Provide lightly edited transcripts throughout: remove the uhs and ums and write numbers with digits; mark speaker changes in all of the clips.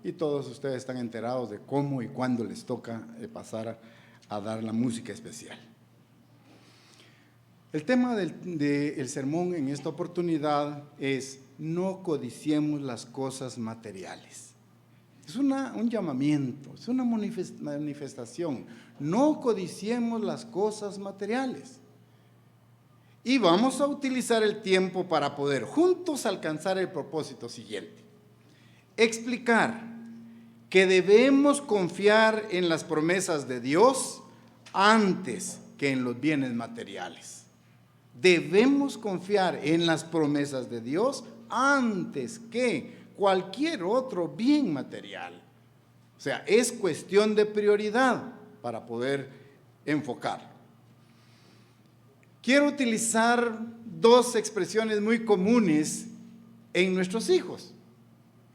Speaker 1: y todos ustedes están enterados de cómo y cuándo les toca pasar a dar la música especial. El tema del sermón en esta oportunidad es: no codiciemos las cosas materiales. Es un llamamiento, es una manifestación. No codiciemos las cosas materiales. Y vamos a utilizar el tiempo para poder juntos alcanzar el propósito siguiente: explicar que debemos confiar en las promesas de Dios antes que en los bienes materiales. Debemos confiar en las promesas de Dios antes que cualquier otro bien material. O sea, es cuestión de prioridad para poder enfocar. Quiero utilizar dos expresiones muy comunes en nuestros hijos,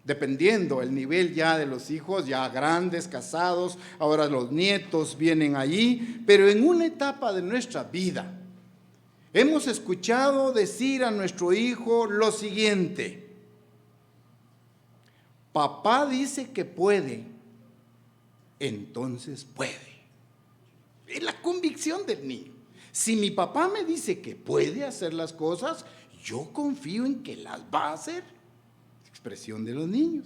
Speaker 1: dependiendo el nivel ya de los hijos, ya grandes, casados, ahora los nietos vienen allí, pero en una etapa de nuestra vida hemos escuchado decir a nuestro hijo lo siguiente: papá dice que puede, entonces puede. Es la convicción del niño. Si mi papá me dice que puede hacer las cosas, yo confío en que las va a hacer. Expresión de los niños.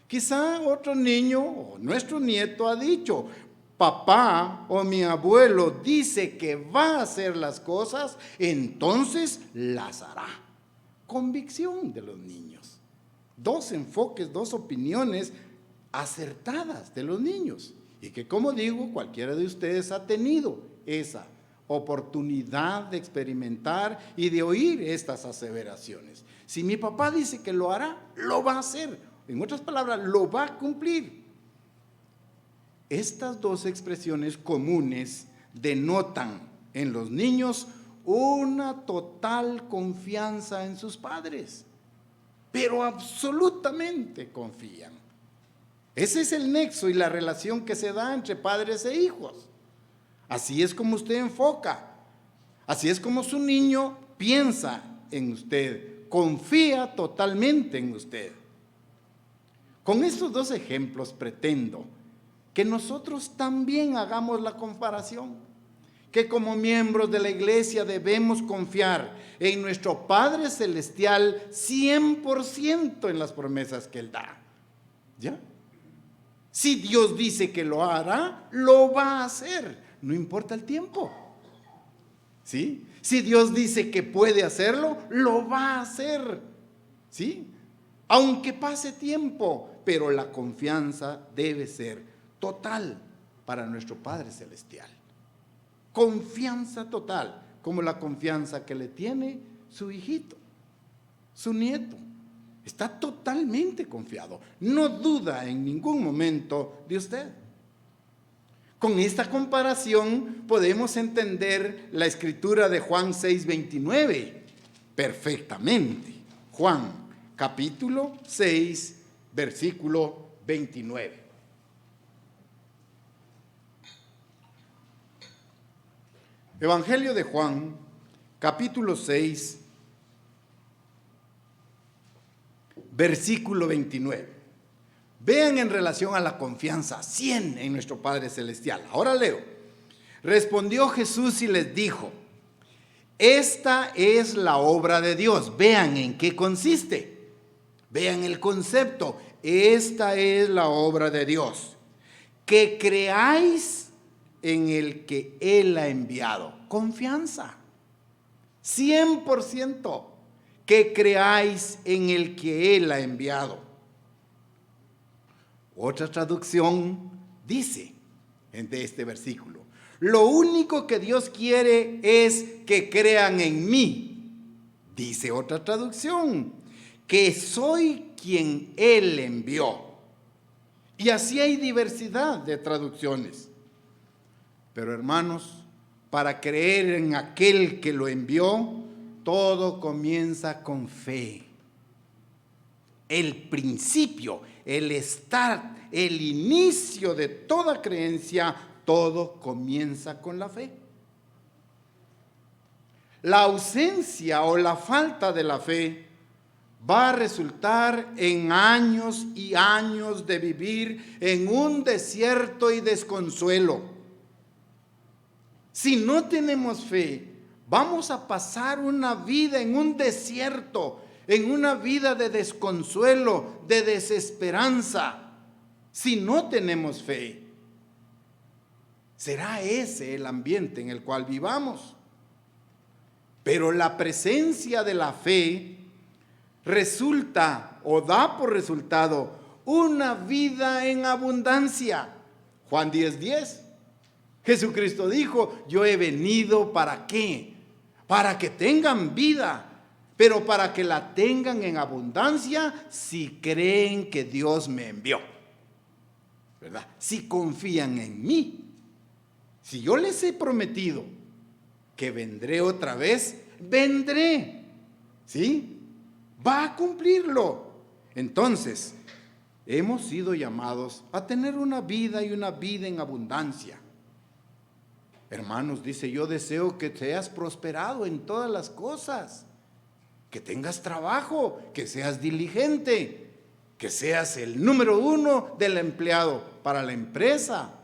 Speaker 1: Quizá otro niño o nuestro nieto ha dicho: papá o mi abuelo dice que va a hacer las cosas, entonces las hará. Convicción de los niños. Dos enfoques, dos opiniones acertadas de los niños, y que, como digo, cualquiera de ustedes ha tenido esa oportunidad de experimentar y de oír estas aseveraciones. Si mi papá dice que lo hará, lo va a hacer. En otras palabras, lo va a cumplir. Estas dos expresiones comunes denotan en los niños una total confianza en sus padres, pero absolutamente confían. Ese es el nexo y la relación que se da entre padres e hijos. Así es como usted enfoca, así es como su niño piensa en usted, confía totalmente en usted. Con estos dos ejemplos pretendo que nosotros también hagamos la comparación, que como miembros de la iglesia debemos confiar en nuestro Padre Celestial 100% en las promesas que Él da. ¿Ya? Si Dios dice que lo hará, lo va a hacer. No importa el tiempo. ¿Sí? Si Dios dice que puede hacerlo, lo va a hacer. ¿Sí? Aunque pase tiempo, pero la confianza debe ser total para nuestro Padre Celestial. Confianza total, como la confianza que le tiene su hijito, su nieto. Está totalmente confiado, no duda en ningún momento de usted. Con esta comparación podemos entender la escritura de Juan 6:29 perfectamente. Juan, capítulo 6, versículo 29. Evangelio de Juan, capítulo 6, versículo 29. Vean en relación a la confianza 100 en nuestro Padre Celestial. Ahora leo. Respondió Jesús y les dijo: esta es la obra de Dios. Vean en qué consiste. Vean el concepto. Esta es la obra de Dios: que creáis en el que Él ha enviado. Confianza. 100%. Que creáis en el que Él ha enviado. Otra traducción dice de este versículo: lo único que Dios quiere es que crean en mí. Dice otra traducción: que soy quien Él envió. Y así hay diversidad de traducciones. Pero hermanos, para creer en aquel que lo envió, todo comienza con fe. El principio, el start, el inicio de toda creencia, todo comienza con la fe. La ausencia o la falta de la fe va a resultar en años y años de vivir en un desierto y desconsuelo. Si no tenemos fe, vamos a pasar una vida en un desierto, en una vida de desconsuelo, de desesperanza. Si no tenemos fe, será ese el ambiente en el cual vivamos. Pero la presencia de la fe resulta o da por resultado una vida en abundancia. Juan 10:10. Jesucristo dijo: yo he venido ¿para qué? Para que tengan vida, pero para que la tengan en abundancia si creen que Dios me envió, ¿verdad? Si confían en mí. Si yo les he prometido que vendré otra vez, vendré, ¿sí? Va a cumplirlo. Entonces, hemos sido llamados a tener una vida y una vida en abundancia. Hermanos, dice: yo deseo que seas prosperado en todas las cosas, que tengas trabajo, que seas diligente, que seas el número 1 del empleado para la empresa.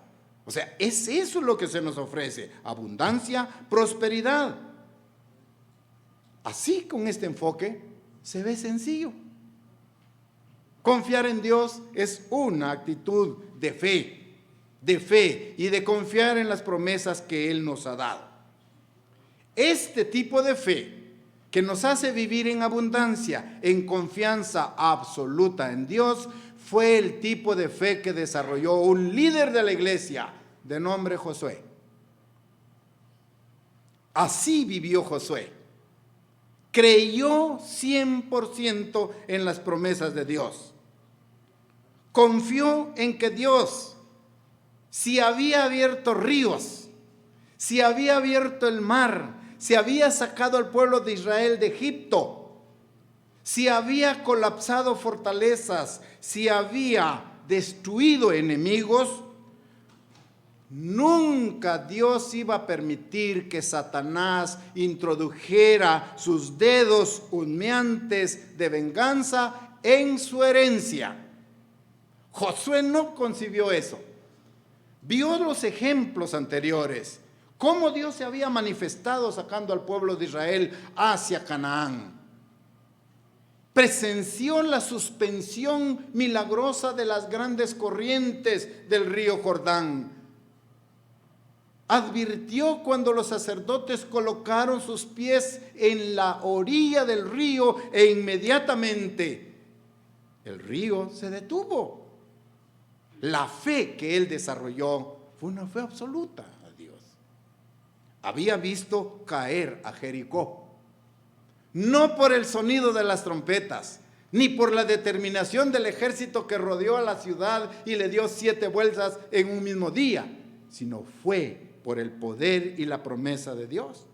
Speaker 1: O sea, es eso lo que se nos ofrece: abundancia, prosperidad. Así, con este enfoque, se ve sencillo. Confiar en Dios es una actitud de fe y de confiar en las promesas que Él nos ha dado. Este tipo de fe que nos hace vivir en abundancia, en confianza absoluta en Dios, fue el tipo de fe que desarrolló un líder de la iglesia de nombre Josué. Así vivió Josué. Creyó 100% en las promesas de Dios. Confió en que Dios, si había abierto ríos, si había abierto el mar, si había sacado al pueblo de Israel de Egipto, si había colapsado fortalezas, si había destruido enemigos, nunca Dios iba a permitir que Satanás introdujera sus dedos humeantes de venganza en su herencia. Josué no concibió eso. Vio los ejemplos anteriores, cómo Dios se había manifestado sacando al pueblo de Israel hacia Canaán. Presenció la suspensión milagrosa de las grandes corrientes del río Jordán. Advirtió cuando los sacerdotes colocaron sus pies en la orilla del río e inmediatamente el río se detuvo. La fe que él desarrolló fue una fe absoluta a Dios. Había visto caer a Jericó, no por el sonido de las trompetas, ni por la determinación del ejército que rodeó a la ciudad y le dio 7 vueltas en un mismo día, sino fue por el poder y la promesa de Dios.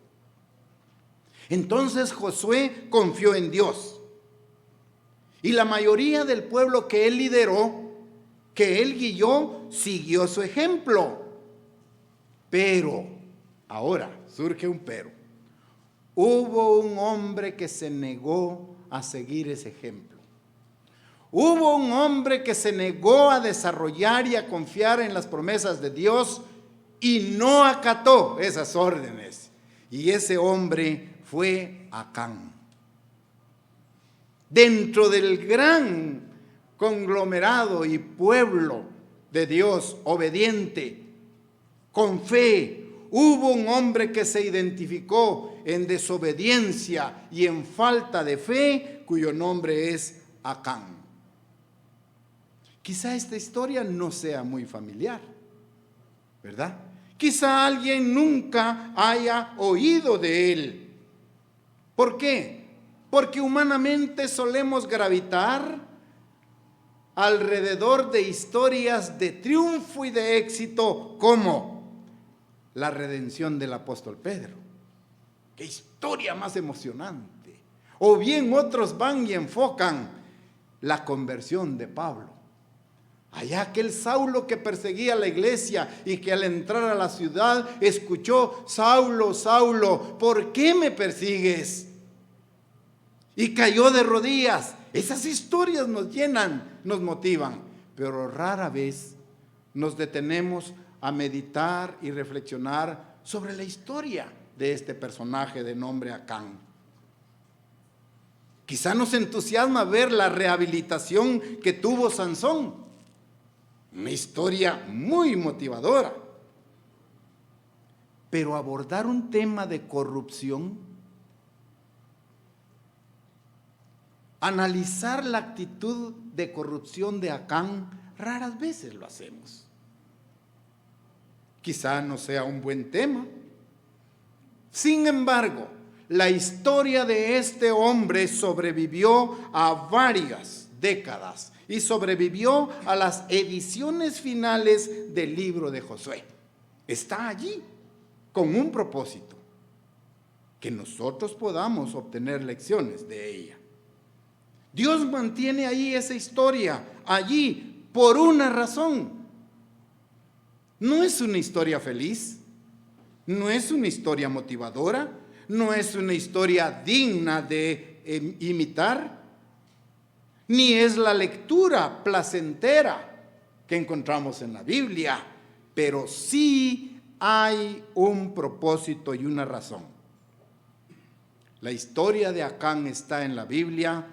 Speaker 1: Entonces Josué confió en Dios. Y la mayoría del pueblo que él lideró, que él guió, siguió su ejemplo. Pero, ahora surge un pero. Hubo un hombre que se negó a seguir ese ejemplo. Hubo un hombre que se negó a desarrollar y a confiar en las promesas de Dios y no acató esas órdenes. Y ese hombre fue Acán. Dentro del gran conglomerado y pueblo de Dios obediente, con fe, hubo un hombre que se identificó en desobediencia y en falta de fe, cuyo nombre es Acán. Quizá esta historia no sea muy familiar, ¿verdad? Quizá alguien nunca haya oído de él. ¿Por qué? Porque humanamente solemos gravitar alrededor de historias de triunfo y de éxito, como la redención del apóstol Pedro. ¡Qué historia más emocionante! O bien otros van y enfocan la conversión de Pablo. Allá aquel Saulo que perseguía a la iglesia y que al entrar a la ciudad escuchó: Saulo, Saulo, ¿por qué me persigues? y cayó de rodillas. Esas historias nos llenan, nos motivan, pero rara vez nos detenemos a meditar y reflexionar sobre la historia de este personaje de nombre Acán. Quizá nos entusiasma ver la rehabilitación que tuvo Sansón, una historia muy motivadora, pero abordar un tema de corrupción, analizar la actitud de corrupción de Acán, raras veces lo hacemos. Quizá no sea un buen tema. Sin embargo, la historia de este hombre sobrevivió a varias décadas y sobrevivió a las ediciones finales del libro de Josué. Está allí con un propósito, que nosotros podamos obtener lecciones de ella. Dios mantiene ahí esa historia, allí, por una razón. No es una historia feliz, no es una historia motivadora, no es una historia digna de imitar, ni es la lectura placentera que encontramos en la Biblia, pero sí hay un propósito y una razón. La historia de Acán está en la Biblia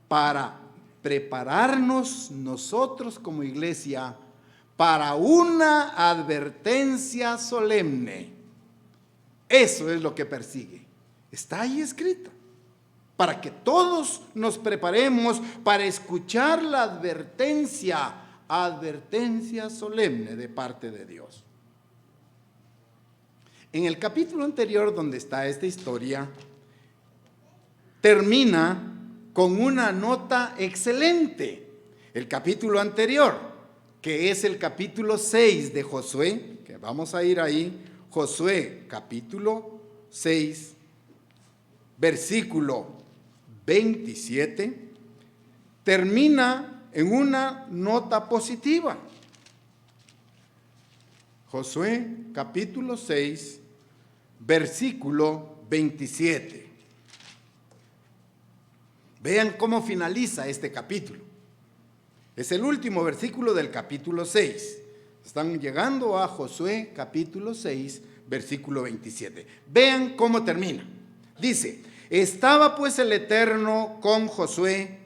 Speaker 1: para prepararnos nosotros como iglesia para una advertencia solemne. Eso es lo que persigue. Está ahí escrito, para que todos nos preparemos para escuchar la advertencia solemne de parte de Dios. En el capítulo anterior, donde está esta historia, termina con una nota excelente. El capítulo anterior, que es el capítulo 6 de Josué, que vamos a ir ahí, Josué capítulo 6, versículo 27, termina en una nota positiva. Josué capítulo 6, versículo 27. Vean cómo finaliza este capítulo. Es el último versículo del capítulo 6. Están llegando a Josué capítulo 6, versículo 27. Vean cómo termina. Dice: estaba pues el Eterno con Josué,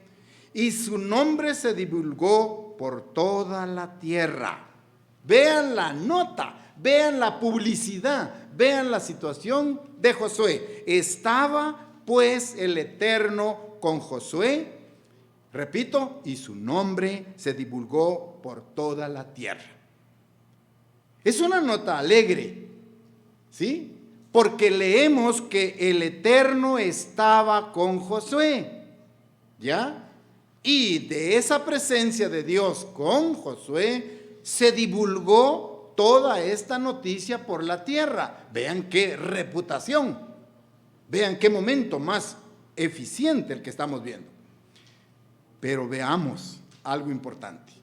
Speaker 1: y su nombre se divulgó por toda la tierra. Vean la nota, vean la publicidad, vean la situación de Josué. Estaba pues el Eterno con Josué, repito, y su nombre se divulgó por toda la tierra. Es una nota alegre, ¿sí? Porque leemos que el Eterno estaba con Josué, ¿ya? Y de esa presencia de Dios con Josué se divulgó toda esta noticia por la tierra. Vean qué reputación, vean qué momento más eficiente el que estamos viendo. Pero veamos algo importante.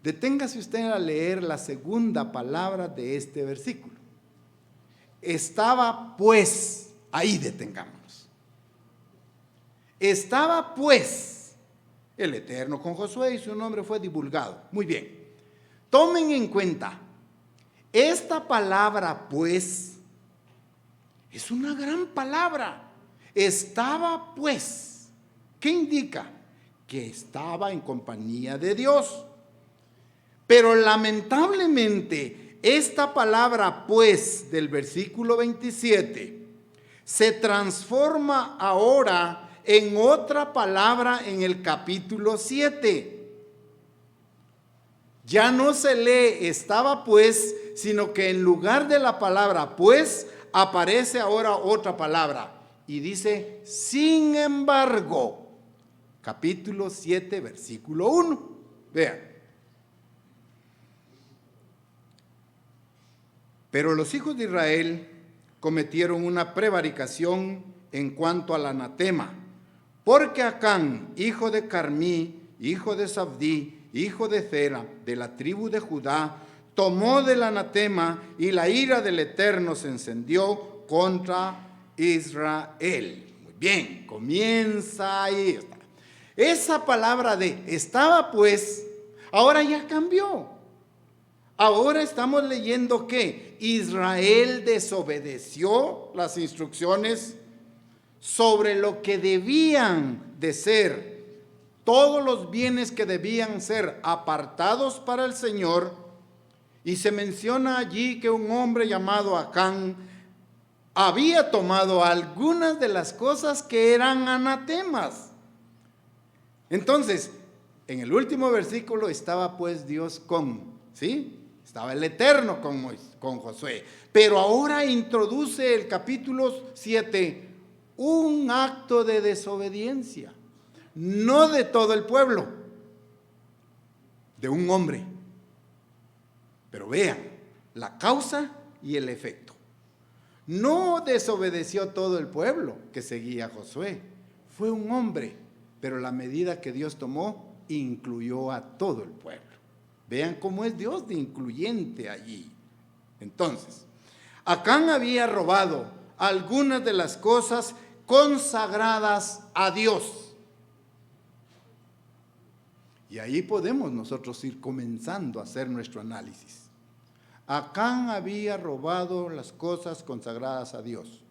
Speaker 1: Deténgase usted a leer la segunda palabra de este versículo. Estaba pues, ahí detengámonos. Estaba pues el Eterno con Josué, y su nombre fue divulgado. Muy bien. Tomen en cuenta, esta palabra pues es una gran palabra. Estaba pues, ¿qué indica? Que estaba en compañía de Dios. Pero lamentablemente, esta palabra pues del versículo 27 se transforma ahora en otra palabra en el capítulo 7. Ya no se lee estaba pues, sino que en lugar de la palabra pues, aparece ahora otra palabra. Y dice, sin embargo, capítulo 7, versículo 1. Vean. Pero los hijos de Israel cometieron una prevaricación en cuanto al anatema, porque Acán, hijo de Carmí, hijo de Sabdí, hijo de Zera, de la tribu de Judá, tomó del anatema, y la ira del Eterno se encendió contra Israel. Muy Bien, comienza ahí. Está. Esa palabra de estaba pues, ahora ya cambió. Ahora estamos leyendo que Israel desobedeció las instrucciones sobre lo que debían de ser, todos los bienes que debían ser apartados para el Señor, y se menciona allí que un hombre llamado Acán había tomado algunas de las cosas que eran anatemas. Entonces, en el último versículo estaba pues Dios ¿sí? Estaba el Eterno con Josué. Pero ahora introduce el capítulo 7 un acto de desobediencia, no de todo el pueblo, de un hombre. Pero vean, la causa y el efecto. No desobedeció todo el pueblo que seguía a Josué, fue un hombre, pero la medida que Dios tomó incluyó a todo el pueblo. Vean cómo es Dios de incluyente allí. Entonces, Acán había robado algunas de las cosas consagradas a Dios. Y ahí podemos nosotros ir comenzando a hacer nuestro análisis. Acán había robado las cosas consagradas a Dios.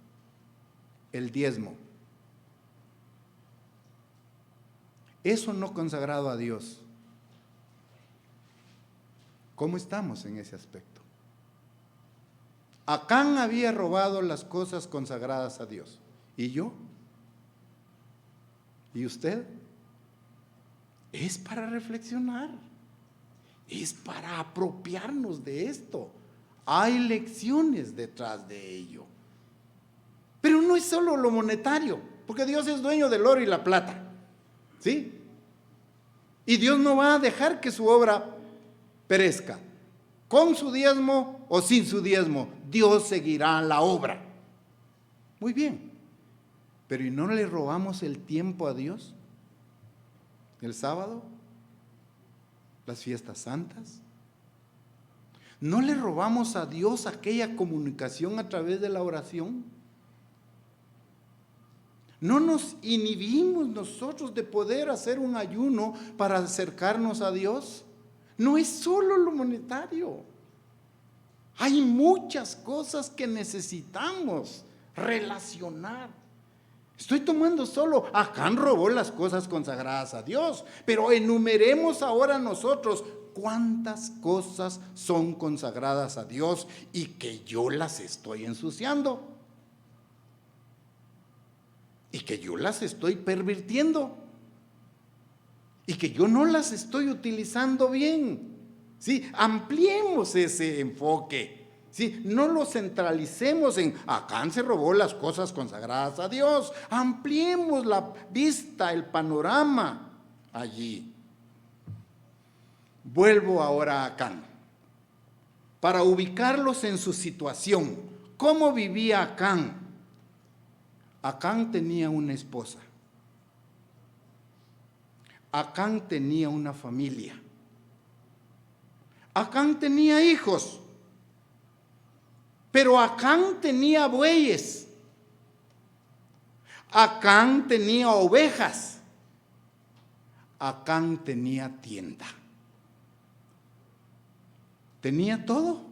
Speaker 1: El diezmo. Eso no consagrado a Dios. ¿Cómo estamos en ese aspecto? Acán había robado las cosas consagradas a Dios. ¿Y yo? ¿Y usted? Es para reflexionar. Es para apropiarnos de esto. Hay lecciones detrás de ello. Pero no es solo lo monetario, porque Dios es dueño del oro y la plata. ¿Sí? Y Dios no va a dejar que su obra perezca. Con su diezmo o sin su diezmo, Dios seguirá la obra. Muy bien. Pero ¿y no le robamos el tiempo a Dios? ¿El sábado? ¿Las fiestas santas? ¿No le robamos a Dios aquella comunicación a través de la oración? ¿No nos inhibimos nosotros de poder hacer un ayuno para acercarnos a Dios? No es solo lo monetario. Hay muchas cosas que necesitamos relacionar. Estoy tomando solo, Acán robó las cosas consagradas a Dios, pero enumeremos ahora nosotros cuántas cosas son consagradas a Dios y que yo las estoy ensuciando y que yo las estoy pervirtiendo y que yo no las estoy utilizando bien. ¿Sí? Ampliemos ese enfoque. ¿Sí? No lo centralicemos en Acán se robó las cosas consagradas a Dios. Ampliemos la vista, el panorama allí. Vuelvo ahora a Acán para ubicarlos en su situación. ¿Cómo vivía Acán? Acán tenía una esposa. Acán tenía una familia. Acán tenía hijos. Pero Acán tenía bueyes. Acán tenía ovejas. Acán tenía tienda. Tenía todo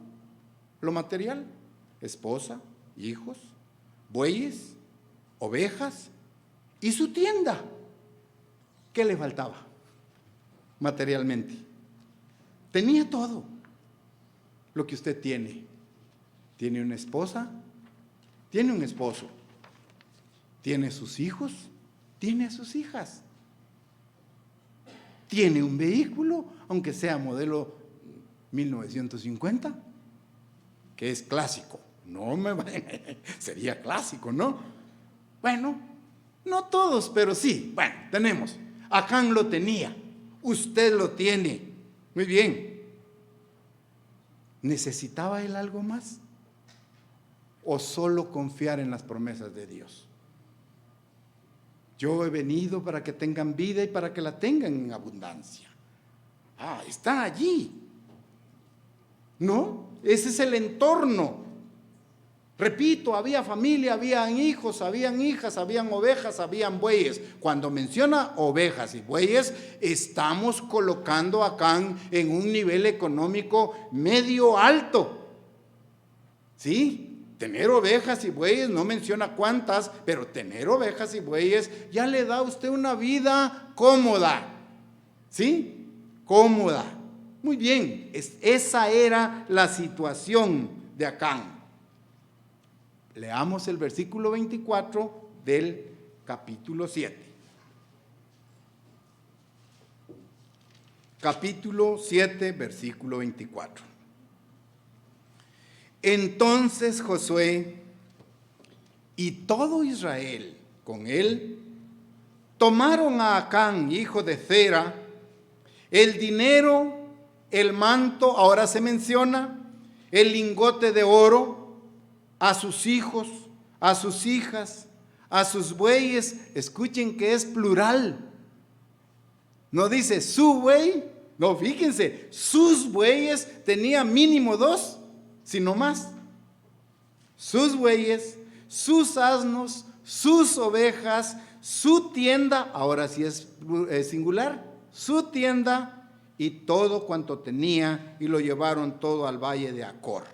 Speaker 1: lo material: esposa, hijos, bueyes, ovejas y su tienda. ¿Qué le faltaba materialmente? Tenía todo lo que usted tiene. Tiene una esposa, tiene un esposo, tiene sus hijos, tiene sus hijas, tiene un vehículo, aunque sea modelo 1950, que es clásico. No me sería clásico, ¿no? Bueno, no todos, pero sí. Bueno, tenemos. Acán lo tenía, usted lo tiene. Muy bien. ¿Necesitaba él algo más? ¿O solo confiar en las promesas de Dios? Yo he venido para que tengan vida y para que la tengan en abundancia. Está allí. ¿No? Ese es el entorno. Repito, había familia, habían hijos, habían hijas, habían ovejas, habían bueyes. Cuando menciona ovejas y bueyes, estamos colocando a Acán en un nivel económico medio alto. ¿Sí? Tener ovejas y bueyes, no menciona cuántas, pero tener ovejas y bueyes ya le da a usted una vida cómoda. ¿Sí? Cómoda. Muy bien, esa era la situación de Acán. Leamos el versículo 24 del capítulo 7. Capítulo 7, versículo 24. Entonces Josué y todo Israel con él tomaron a Acán, hijo de Zera, el dinero, el manto, ahora se menciona, el lingote de oro, a sus hijos, a sus hijas, a sus bueyes. Escuchen que es plural. No dice su buey, no, fíjense, sus bueyes tenía mínimo 2, sino más. Sus bueyes, sus asnos, sus ovejas, su tienda, ahora sí es singular, su tienda y todo cuanto tenía, y lo llevaron todo al valle de Acor.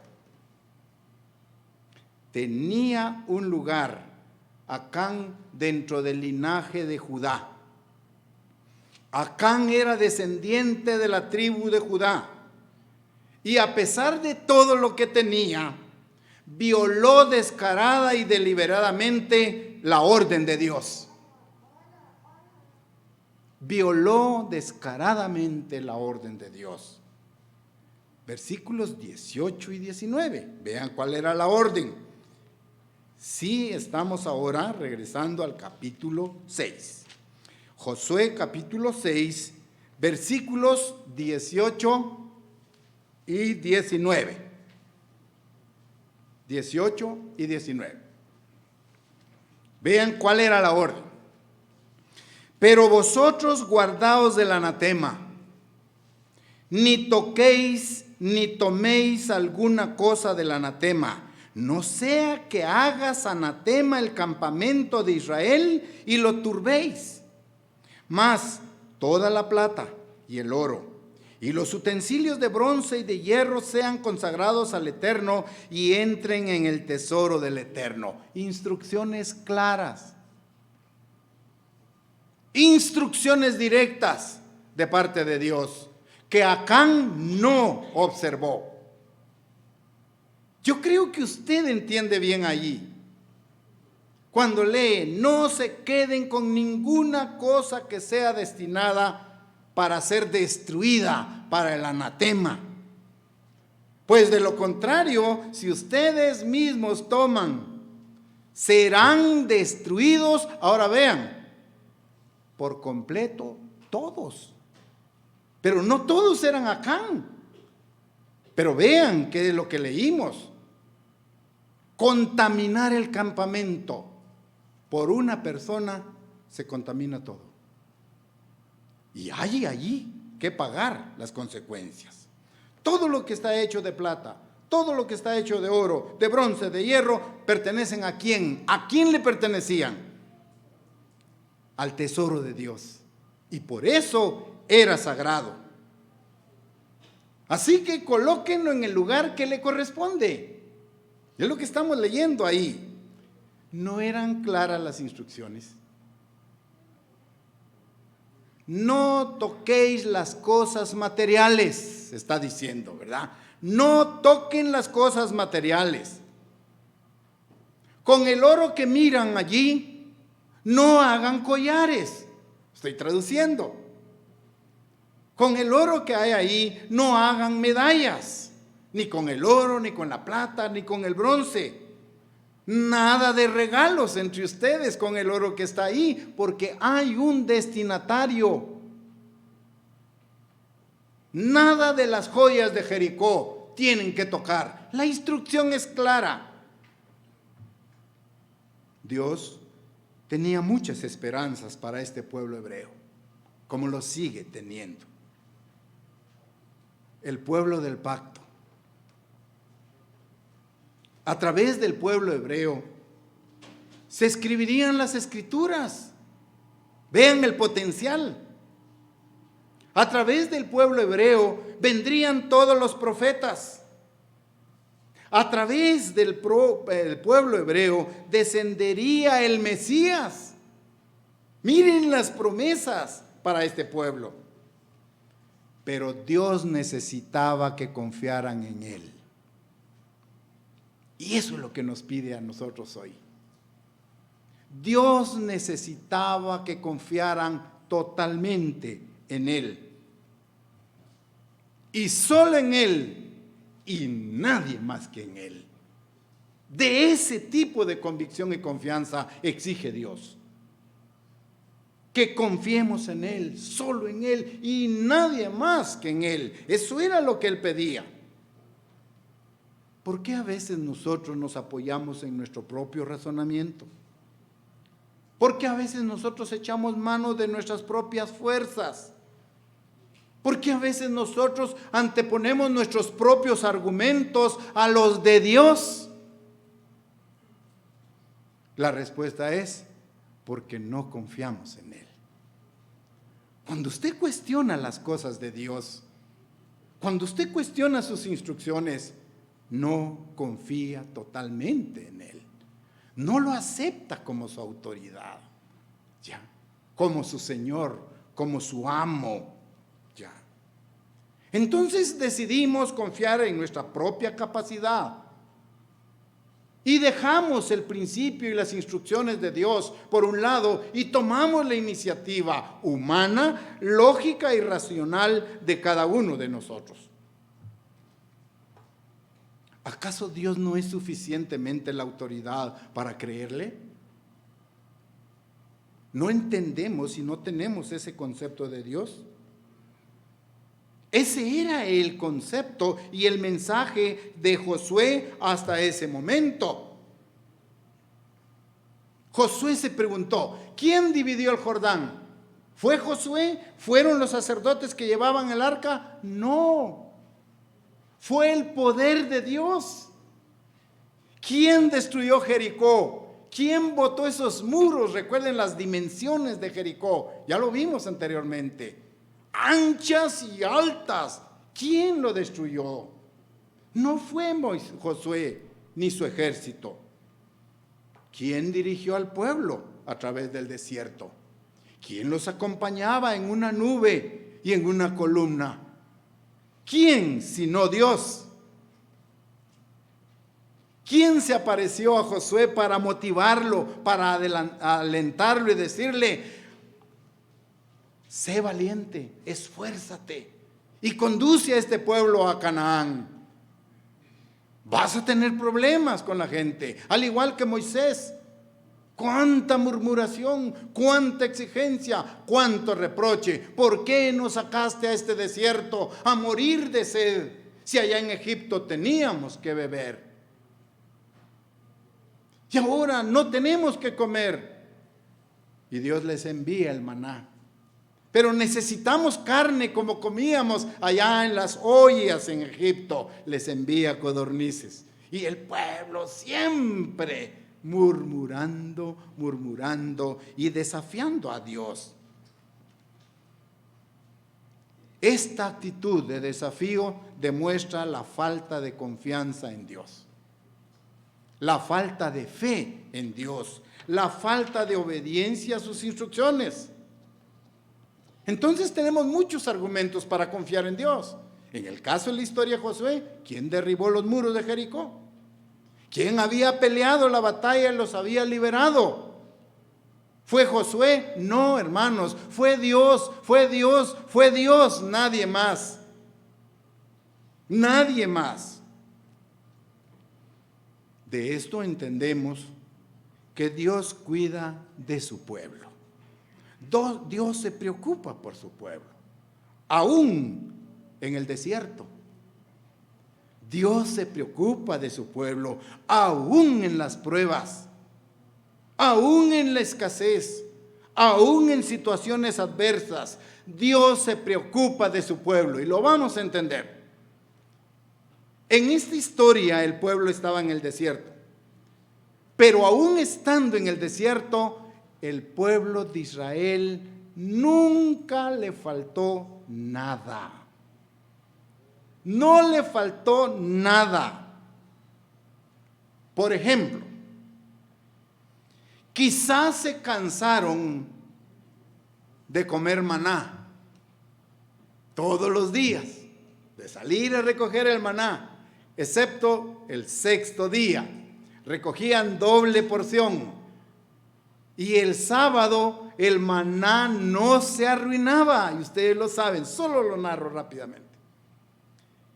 Speaker 1: Tenía un lugar Acán dentro del linaje de Judá. Acán era descendiente de la tribu de Judá. Y a pesar de todo lo que tenía, violó descarada y deliberadamente la orden de Dios. Violó descaradamente la orden de Dios. Versículos 18 y 19. Vean cuál era la orden. Sí, estamos ahora regresando al capítulo 6. Josué capítulo 6, versículos 18 y 19. 18 y 19. Vean cuál era la orden. Pero vosotros guardaos del anatema, ni toquéis ni toméis alguna cosa del anatema, no sea que hagas anatema el campamento de Israel y lo turbéis. Mas toda la plata y el oro y los utensilios de bronce y de hierro sean consagrados al Eterno y entren en el tesoro del Eterno. Instrucciones claras. Instrucciones directas de parte de Dios que Acán no observó. Yo creo que usted entiende bien allí. Cuando lee, no se queden con ninguna cosa que sea destinada para ser destruida, para el anatema. Pues de lo contrario, si ustedes mismos toman, serán destruidos. Ahora vean, por completo todos. Pero no todos eran Acán. Pero vean que es lo que leímos. Contaminar el campamento. Por una persona se contamina todo. Y hay allí que pagar las consecuencias. Todo lo que está hecho de plata, todo lo que está hecho de oro, de bronce, de hierro, pertenecen ¿a quién? ¿A quién le pertenecían? Al tesoro de Dios. Y por eso era sagrado. Así que colóquenlo en el lugar que le corresponde. Es lo que estamos leyendo ahí. No eran claras las instrucciones. No toquéis las cosas materiales, está diciendo, ¿verdad? No toquen las cosas materiales. Con el oro que miran allí, no hagan collares. Estoy traduciendo. Con el oro que hay ahí, no hagan medallas. Ni con el oro, ni con la plata, ni con el bronce. Nada de regalos entre ustedes con el oro que está ahí, porque hay un destinatario. Nada de las joyas de Jericó tienen que tocar. La instrucción es clara. Dios tenía muchas esperanzas para este pueblo hebreo, como lo sigue teniendo. El pueblo del pacto. a través del pueblo hebreo, se escribirían las escrituras. Vean el potencial. A través del pueblo hebreo vendrían todos los profetas. A través del pueblo hebreo descendería el Mesías. Miren las promesas para este pueblo. Pero Dios necesitaba que confiaran en Él. Y eso es lo que nos pide a nosotros hoy. Dios necesitaba que confiaran totalmente en Él. Y solo en Él y nadie más que en Él. De ese tipo de convicción y confianza exige Dios. Que confiemos en Él, solo en Él y nadie más que en Él. Eso era lo que Él pedía. ¿Por qué a veces nosotros nos apoyamos en nuestro propio razonamiento? ¿Por qué a veces nosotros echamos mano de nuestras propias fuerzas? ¿Por qué a veces nosotros anteponemos nuestros propios argumentos a los de Dios? La respuesta es porque no confiamos en Él. Cuando usted cuestiona las cosas de Dios, cuando usted cuestiona sus instrucciones, no confía totalmente en Él. No lo acepta como su autoridad, ya, como su Señor, como su amo, ya. Entonces decidimos confiar en nuestra propia capacidad y dejamos el principio y las instrucciones de Dios por un lado y tomamos la iniciativa humana, lógica y racional de cada uno de nosotros. ¿Acaso Dios no es suficientemente la autoridad para creerle? ¿No entendemos y no tenemos ese concepto de Dios? Ese era el concepto y el mensaje de Josué hasta ese momento. Josué se preguntó, ¿quién dividió el Jordán? ¿Fue Josué? ¿Fueron los sacerdotes que llevaban el arca? No. Fue el poder de Dios. ¿Quién destruyó Jericó? ¿Quién botó esos muros? Recuerden las dimensiones de Jericó. Ya lo vimos anteriormente. Anchas y altas. ¿Quién lo destruyó? No fue Josué ni su ejército. ¿Quién dirigió al pueblo a través del desierto? ¿Quién los acompañaba en una nube y en una columna? ¿Quién sino Dios? ¿Quién se apareció a Josué para motivarlo, para alentarlo y decirle, sé valiente, esfuérzate y conduce a este pueblo a Canaán? Vas a tener problemas con la gente, al igual que Moisés. Cuánta murmuración, cuánta exigencia, cuánto reproche. ¿Por qué nos sacaste a este desierto a morir de sed si allá en Egipto teníamos que beber? Y ahora no tenemos que comer. Y Dios les envía el maná. Pero necesitamos carne como comíamos allá en las ollas en Egipto. Les envía codornices. Y el pueblo siempre murmurando y desafiando a Dios. Esta actitud de desafío demuestra la falta de confianza en Dios, la falta de fe en Dios, la falta de obediencia a sus instrucciones. Entonces tenemos muchos argumentos para confiar en Dios. En el caso de la historia de Josué, ¿quién derribó los muros de Jericó? ¿Quién había peleado la batalla y los había liberado? ¿Fue Josué? No, hermanos, fue Dios, nadie más. Nadie más. De esto entendemos que Dios cuida de su pueblo. Dios se preocupa por su pueblo, aún en el desierto. Dios se preocupa de su pueblo, aún en las pruebas, aún en la escasez, aún en situaciones adversas. Dios se preocupa de su pueblo y lo vamos a entender. En esta historia el pueblo estaba en el desierto, pero aún estando en el desierto, el pueblo de Israel nunca le faltó nada. No le faltó nada. Por ejemplo, quizás se cansaron de comer maná todos los días, de salir a recoger el maná, excepto el sexto día. Recogían doble porción. Y el sábado el maná no se arruinaba. Y ustedes lo saben, solo lo narro rápidamente.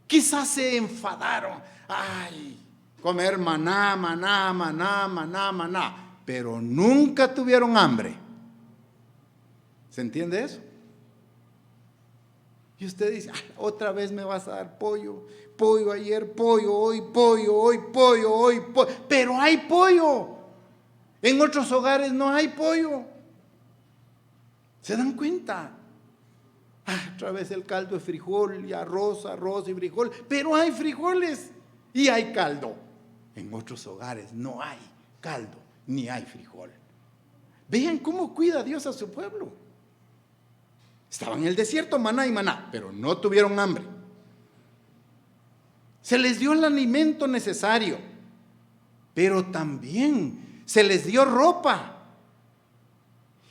Speaker 1: Quizás se enfadaron. Ay, comer maná, maná, maná, maná, maná. Pero nunca tuvieron hambre. ¿Se entiende eso? Y usted dice, otra vez me vas a dar pollo. Pollo ayer, pollo hoy, pollo hoy, pollo hoy, pollo. Pero hay pollo. En otros hogares no hay pollo. ¿Se dan cuenta? Otra vez el caldo de frijol y arroz, arroz y frijol. Pero hay frijoles y hay caldo. En otros hogares no hay caldo ni hay frijol. Vean cómo cuida Dios a su pueblo. Estaban en el desierto, maná y maná, pero no tuvieron hambre. Se les dio el alimento necesario, pero también se les dio ropa.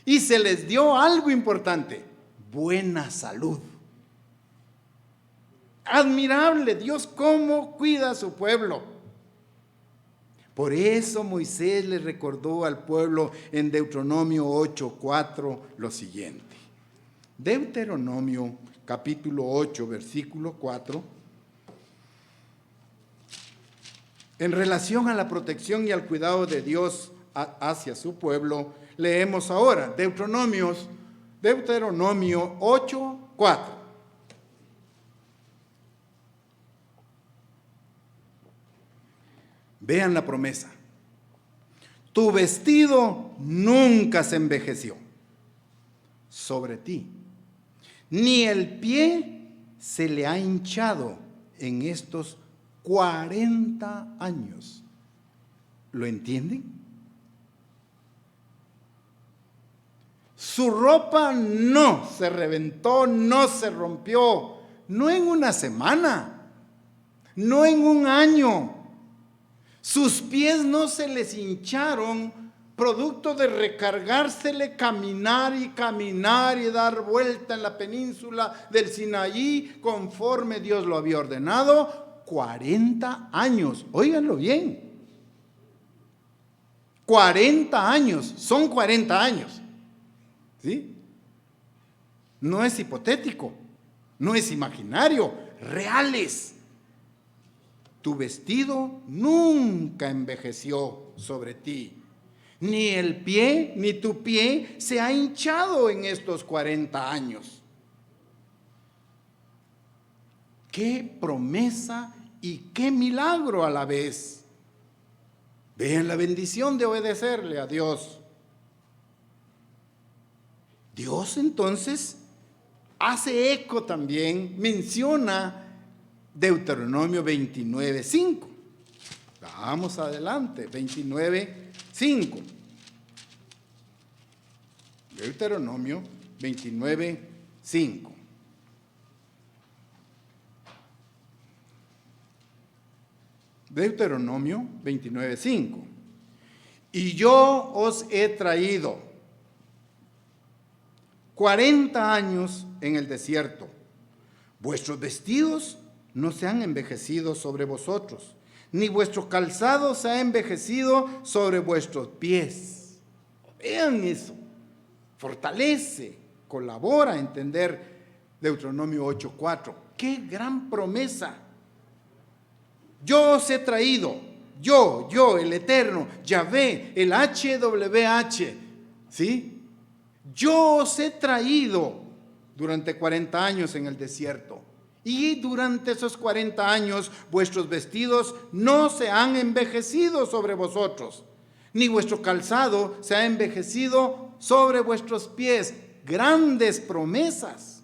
Speaker 1: Y se les dio algo importante, buena salud. Admirable Dios cómo cuida a su pueblo. Por eso Moisés le recordó al pueblo en Deuteronomio 8:4 lo siguiente. Deuteronomio capítulo 8, versículo 4. En relación a la protección y al cuidado de Dios hacia su pueblo, leemos ahora Deuteronomio 8:4. Vean la promesa. Tu vestido nunca se envejeció sobre ti, ni el pie se le ha hinchado en estos 40 años. ¿Lo entienden? Su ropa no se reventó, no se rompió, no en una semana, no en un año. Sus pies no se les hincharon producto de recargársele caminar y dar vuelta en la península del Sinaí conforme Dios lo había ordenado. 40 años, óiganlo bien. 40 años, son 40 años. ¿Sí? No es hipotético, no es imaginario, reales. Tu vestido nunca envejeció sobre ti, ni el pie, ni tu pie se ha hinchado en estos 40 años. ¡Qué promesa y qué milagro a la vez! Vean la bendición de obedecerle a Dios. Dios entonces hace eco también, menciona Deuteronomio 29:5. Vamos adelante, 29:5. Deuteronomio 29:5. Deuteronomio 29:5. Y yo os he traído 40 años en el desierto. Vuestros vestidos no se han envejecido sobre vosotros, ni vuestro calzado se ha envejecido sobre vuestros pies. Vean eso. Fortalece, colabora a entender Deuteronomio 8:4. ¡Qué gran promesa! Yo os he traído, yo, el Eterno, Yahvé, el HWH, ¿sí? Yo os he traído durante 40 años en el desierto. Y durante esos 40 años vuestros vestidos no se han envejecido sobre vosotros, ni vuestro calzado se ha envejecido sobre vuestros pies. Grandes promesas.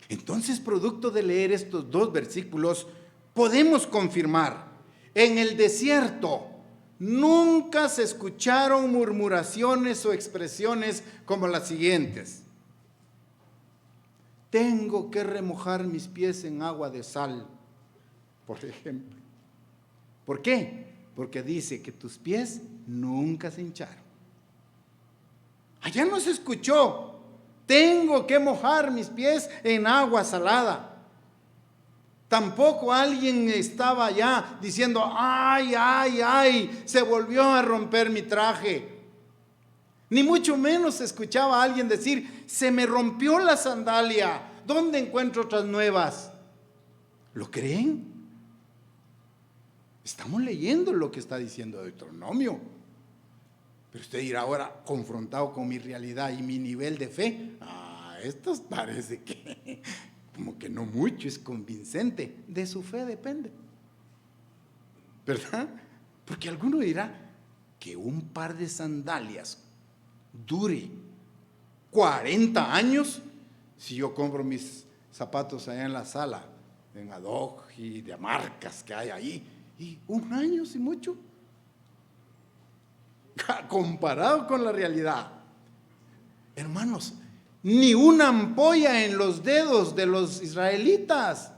Speaker 1: Entonces, producto de leer estos dos versículos, podemos confirmar, en el desierto nunca se escucharon murmuraciones o expresiones como las siguientes: tengo que remojar mis pies en agua de sal, por ejemplo. ¿Por qué? Porque dice que tus pies nunca se hincharon. Allá no se escuchó: tengo que mojar mis pies en agua salada. Tampoco alguien estaba allá diciendo: ay, ay, ay, se volvió a romper mi traje. Ni mucho menos se escuchaba a alguien decir: se me rompió la sandalia, ¿dónde encuentro otras nuevas? ¿Lo creen? Estamos leyendo lo que está diciendo Deuteronomio. Pero usted dirá ahora, confrontado con mi realidad y mi nivel de fe, esto parece que como que no mucho, es convincente. De su fe depende, ¿verdad? Porque alguno dirá que un par de sandalias dure 40 años. Si yo compro mis zapatos allá en la sala, en ad hoc y de marcas que hay ahí, y un año sin mucho, comparado con la realidad. Hermanos, ni una ampolla en los dedos de los israelitas,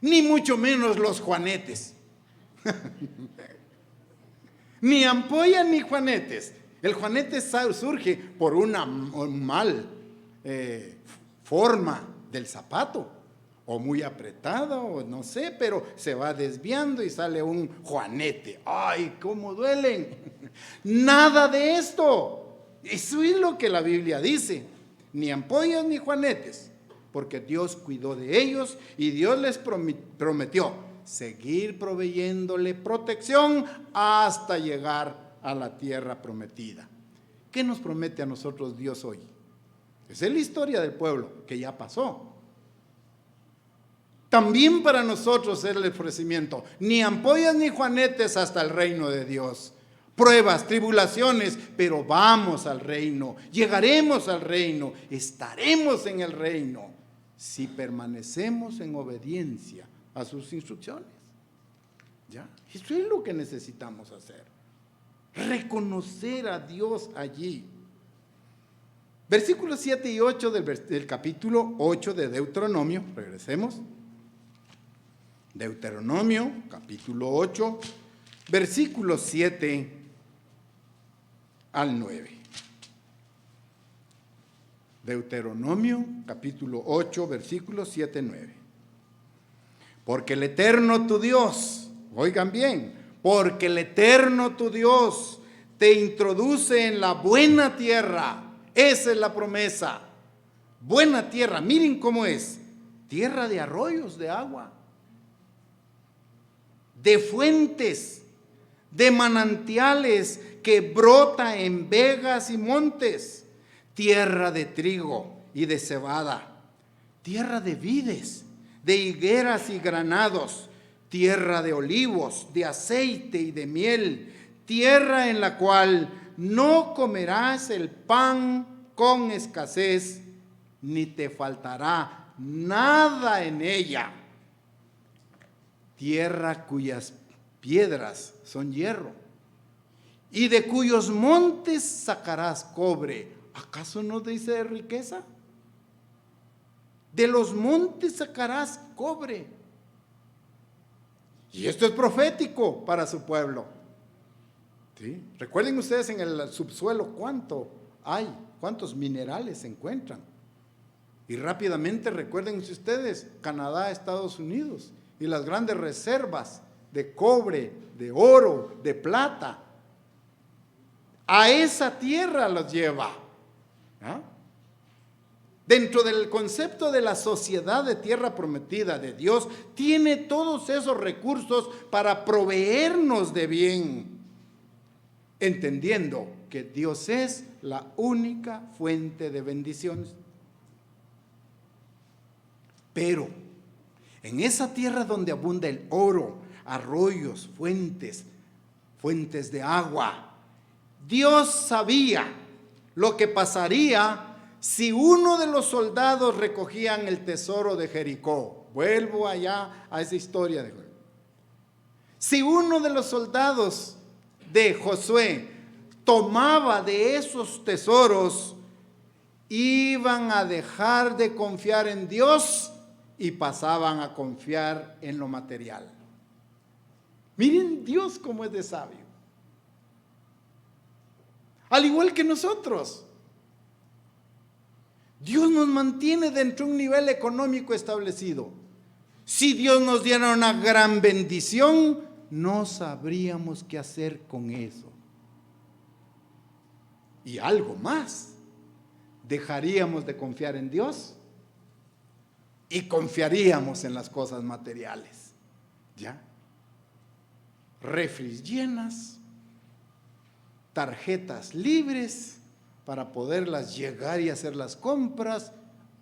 Speaker 1: ni mucho menos los juanetes. Ni ampolla ni juanetes. El juanete surge por una mal forma del zapato, o muy apretada, o no sé, pero se va desviando y sale un juanete. ¡Ay, cómo duelen! Nada de esto. Eso es lo que la Biblia dice: ni ampollas ni juanetes, porque Dios cuidó de ellos y Dios les prometió seguir proveyéndole protección hasta llegar a la tierra prometida. ¿Qué nos promete a nosotros Dios hoy? Esa es la historia del pueblo que ya pasó. También para nosotros es el ofrecimiento: ni ampollas ni juanetes hasta el reino de Dios. Pruebas, tribulaciones, pero vamos al reino, llegaremos al reino, estaremos en el reino, si permanecemos en obediencia a sus instrucciones. ¿Ya? Eso es lo que necesitamos hacer. Reconocer a Dios allí. Versículos 7 y 8 del capítulo 8 de Deuteronomio. Regresemos. Deuteronomio, capítulo 8, versículos 7 al 9. Deuteronomio, capítulo 8, versículos 7 y 9. Porque el Eterno tu Dios, oigan bien, porque el Eterno tu Dios te introduce en la buena tierra. Esa es la promesa. Buena tierra, miren cómo es: tierra de arroyos de agua, de fuentes, de manantiales que brota en vegas y montes, tierra de trigo y de cebada, tierra de vides, de higueras y granados, tierra de olivos, de aceite y de miel, tierra en la cual no comerás el pan con escasez, ni te faltará nada en ella. Tierra cuyas piedras son hierro, y de cuyos montes sacarás cobre. ¿Acaso no dice de riqueza? De los montes sacarás cobre. Y esto es profético para su pueblo. ¿Sí? Recuerden ustedes en el subsuelo cuánto hay, cuántos minerales se encuentran. Y rápidamente recuerden ustedes Canadá, Estados Unidos, y las grandes reservas de cobre, de oro, de plata. A esa tierra los lleva. ¿Ah? Dentro del concepto de la sociedad de tierra prometida de Dios, tiene todos esos recursos para proveernos de bien, entendiendo que Dios es la única fuente de bendiciones. Pero en esa tierra donde abunda el oro, arroyos, fuentes de agua, Dios sabía lo que pasaría si uno de los soldados recogían el tesoro de Jericó, vuelvo allá a esa historia de Jericó. Si uno de los soldados de Josué tomaba de esos tesoros, iban a dejar de confiar en Dios y pasaban a confiar en lo material. Miren Dios cómo es de sabio. Al igual que nosotros. Dios nos mantiene dentro de un nivel económico establecido. Si Dios nos diera una gran bendición, no sabríamos qué hacer con eso. Y algo más, dejaríamos de confiar en Dios y confiaríamos en las cosas materiales. ¿Ya? Refris llenas, tarjetas libres para poderlas llegar y hacer las compras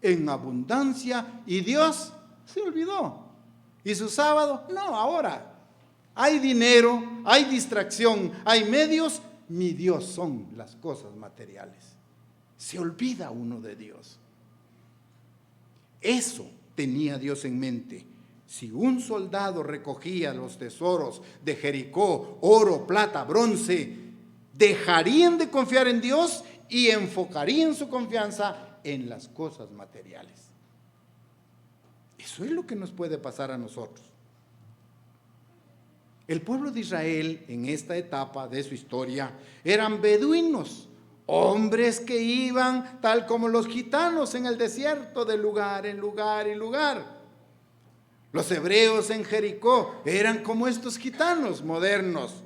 Speaker 1: en abundancia, y Dios se olvidó. ¿Y su sábado? No, ahora hay dinero, hay distracción, hay medios. Mi Dios son las cosas materiales. Se olvida uno de Dios. Eso tenía Dios en mente. Si un soldado recogía los tesoros de Jericó, oro, plata, bronce, dejarían de confiar en Dios y enfocarían su confianza en las cosas materiales. Eso es lo que nos puede pasar a nosotros. El pueblo de Israel en esta etapa de su historia eran beduinos, hombres que iban tal como los gitanos en el desierto, de lugar en lugar y lugar. Los hebreos en Jericó eran como estos gitanos modernos.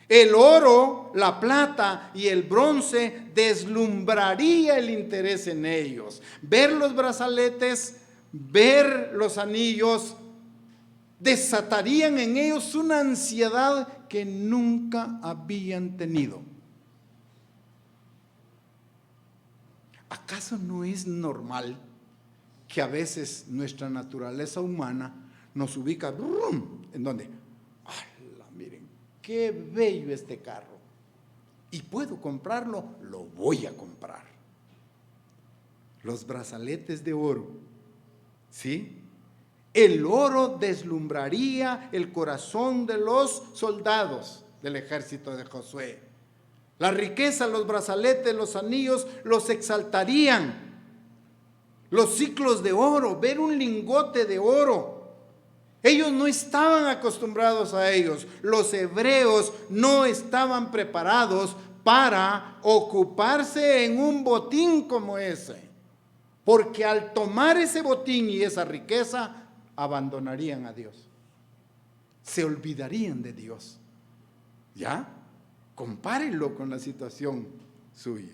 Speaker 1: El oro, la plata y el bronce deslumbraría el interés en ellos. Ver los brazaletes, ver los anillos, desatarían en ellos una ansiedad que nunca habían tenido. ¿Acaso no es normal que a veces nuestra naturaleza humana nos ubica en donde, miren, qué bello este carro, y puedo comprarlo, lo voy a comprar? Los brazaletes de oro, ¿sí? El oro deslumbraría el corazón de los soldados del ejército de Josué. La riqueza, los brazaletes, los anillos los exaltarían. Los ciclos de oro, ver un lingote de oro. Ellos no estaban acostumbrados a ellos. Los hebreos no estaban preparados para ocuparse en un botín como ese. Porque al tomar ese botín y esa riqueza, abandonarían a Dios. Se olvidarían de Dios. ¿Ya? Compárenlo con la situación suya.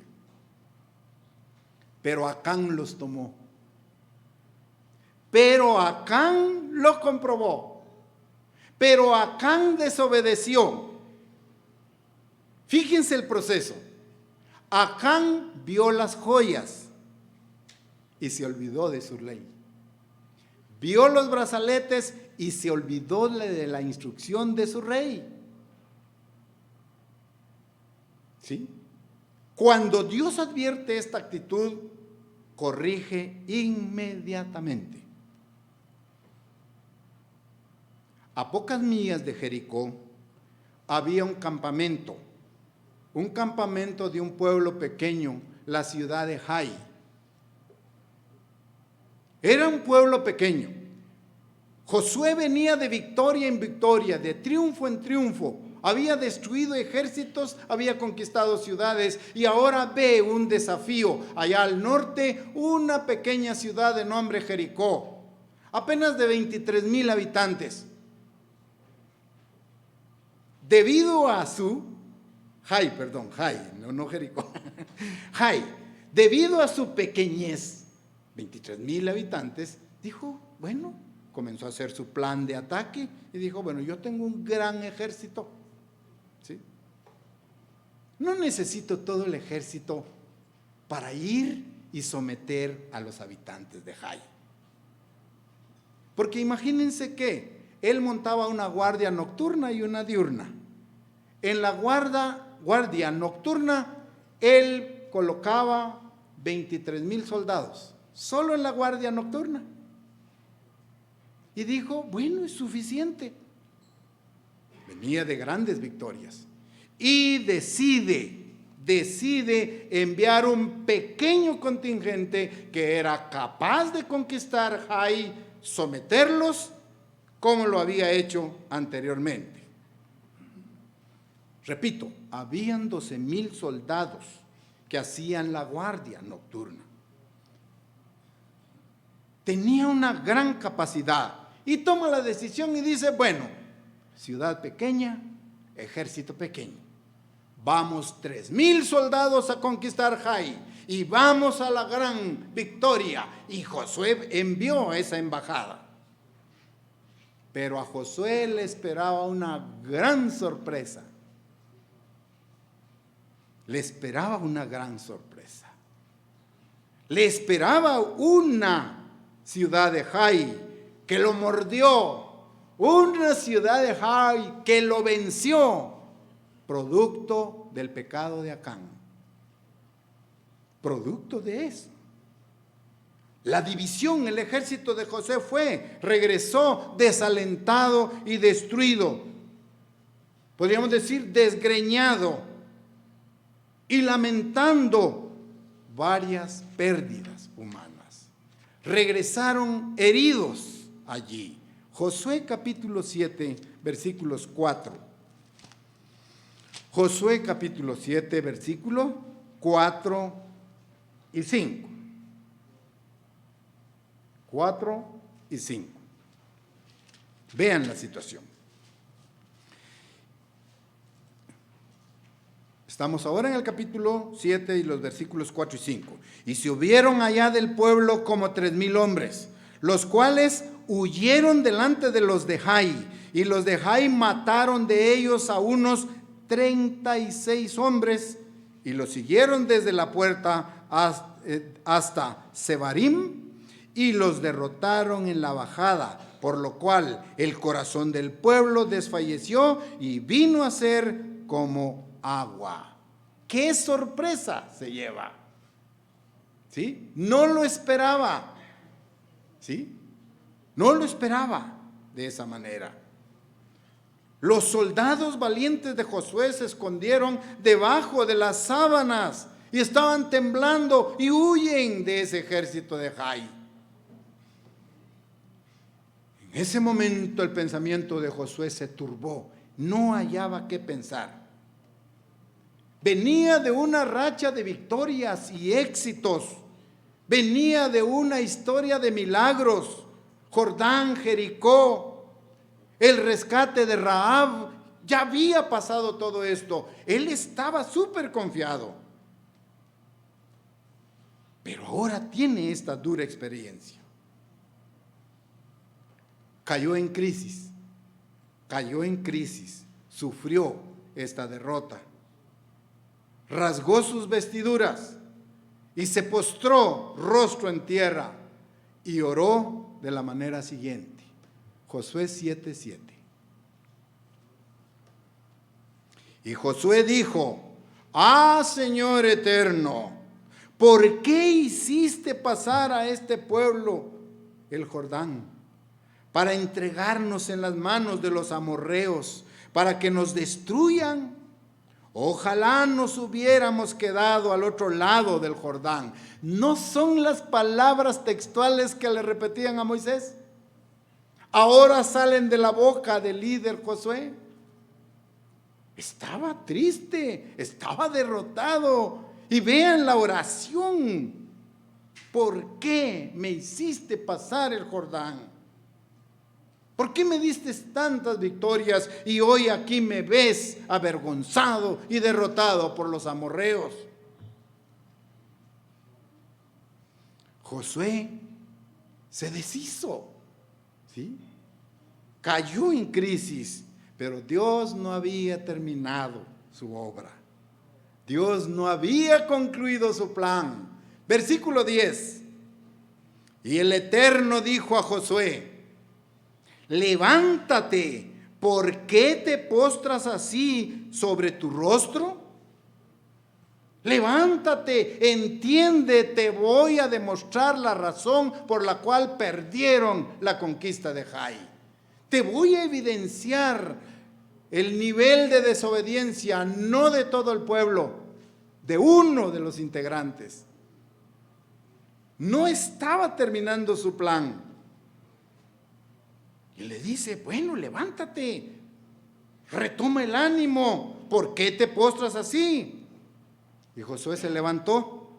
Speaker 1: Pero Acán los tomó. Pero Acán lo comprobó. Pero Acán desobedeció. Fíjense el proceso. Acán vio las joyas y se olvidó de su ley. Vio los brazaletes y se olvidó de la instrucción de su rey. ¿Sí? Cuando Dios advierte esta actitud, corrige inmediatamente. A pocas millas de Jericó había un campamento de un pueblo pequeño, la ciudad de Jai. Era un pueblo pequeño. Josué venía de victoria en victoria, de triunfo en triunfo. Había destruido ejércitos, había conquistado ciudades, y ahora ve un desafío allá al norte, una pequeña ciudad de nombre Jericó, apenas de 23,000 habitantes. Debido a su Jai, no Jericó, Jai, debido a su pequeñez, 23,000 habitantes, dijo, bueno, comenzó a hacer su plan de ataque y dijo, bueno, yo tengo un gran ejército, ¿sí? No necesito todo el ejército para ir y someter a los habitantes de Jai. Porque imagínense que él montaba una guardia nocturna y una diurna. En la guardia nocturna, él colocaba 23,000 soldados, solo en la guardia nocturna. Y dijo, bueno, es suficiente. Venía de grandes victorias. Y decide enviar un pequeño contingente que era capaz de conquistar Hai, someterlos, como lo había hecho anteriormente. Repito, habían 12,000 soldados que hacían la guardia nocturna. Tenía una gran capacidad y toma la decisión y dice, bueno, ciudad pequeña, ejército pequeño. Vamos 3,000 soldados a conquistar Hai y vamos a la gran victoria. Y Josué envió esa embajada. Pero a Josué le esperaba una gran sorpresa. Le esperaba una gran sorpresa. Le esperaba una ciudad de Hai que lo mordió, una ciudad de Hai que lo venció, producto del pecado de Acán. Producto de eso. La división, el ejército de José regresó desalentado y destruido. Podríamos decir desgreñado y lamentando varias pérdidas humanas. Regresaron heridos allí. Josué capítulo 7, versículos 4. Josué capítulo 7, versículo 4 y 5. 4 y 5. Vean la situación. Estamos ahora en el capítulo 7 y los versículos 4 y 5. Y se hubieron allá del pueblo como 3,000 hombres, los cuales huyeron delante de los de Hai, y los de Hai mataron de ellos a unos 36 hombres, y los siguieron desde la puerta hasta Sebarim, y los derrotaron en la bajada, por lo cual el corazón del pueblo desfalleció y vino a ser como agua. ¡Qué sorpresa se lleva! ¿Sí? No lo esperaba. ¿Sí? No lo esperaba de esa manera. Los soldados valientes de Josué se escondieron debajo de las sábanas y estaban temblando y huyen de ese ejército de Hai. En ese momento el pensamiento de Josué se turbó, no hallaba qué pensar. Venía de una racha de victorias y éxitos, venía de una historia de milagros, Jordán, Jericó, el rescate de Rahab, ya había pasado todo esto. Él estaba súper confiado, pero ahora tiene esta dura experiencia. Cayó en crisis, sufrió esta derrota, rasgó sus vestiduras y se postró rostro en tierra y oró de la manera siguiente. Josué 7:7. Y Josué dijo: ah, Señor eterno, ¿por qué hiciste pasar a este pueblo el Jordán para entregarnos en las manos de los amorreos, para que nos destruyan? Ojalá nos hubiéramos quedado al otro lado del Jordán. ¿No son las palabras textuales que le repetían a Moisés? Ahora salen de la boca del líder Josué. Estaba triste, estaba derrotado. Y vean la oración: ¿por qué me hiciste pasar el Jordán? ¿Por qué me diste tantas victorias y hoy aquí me ves avergonzado y derrotado por los amorreos? Josué se deshizo, ¿sí? Cayó en crisis, pero Dios no había terminado su obra. Dios no había concluido su plan. Versículo 10. Y el Eterno dijo a Josué: levántate, ¿por qué te postras así sobre tu rostro? Levántate, entiende, te voy a demostrar la razón por la cual perdieron la conquista de Jai. Te voy a evidenciar el nivel de desobediencia, no de todo el pueblo, de uno de los integrantes. No estaba terminando su plan. Y le dice, bueno, levántate, retoma el ánimo, ¿por qué te postras así? Y Josué se levantó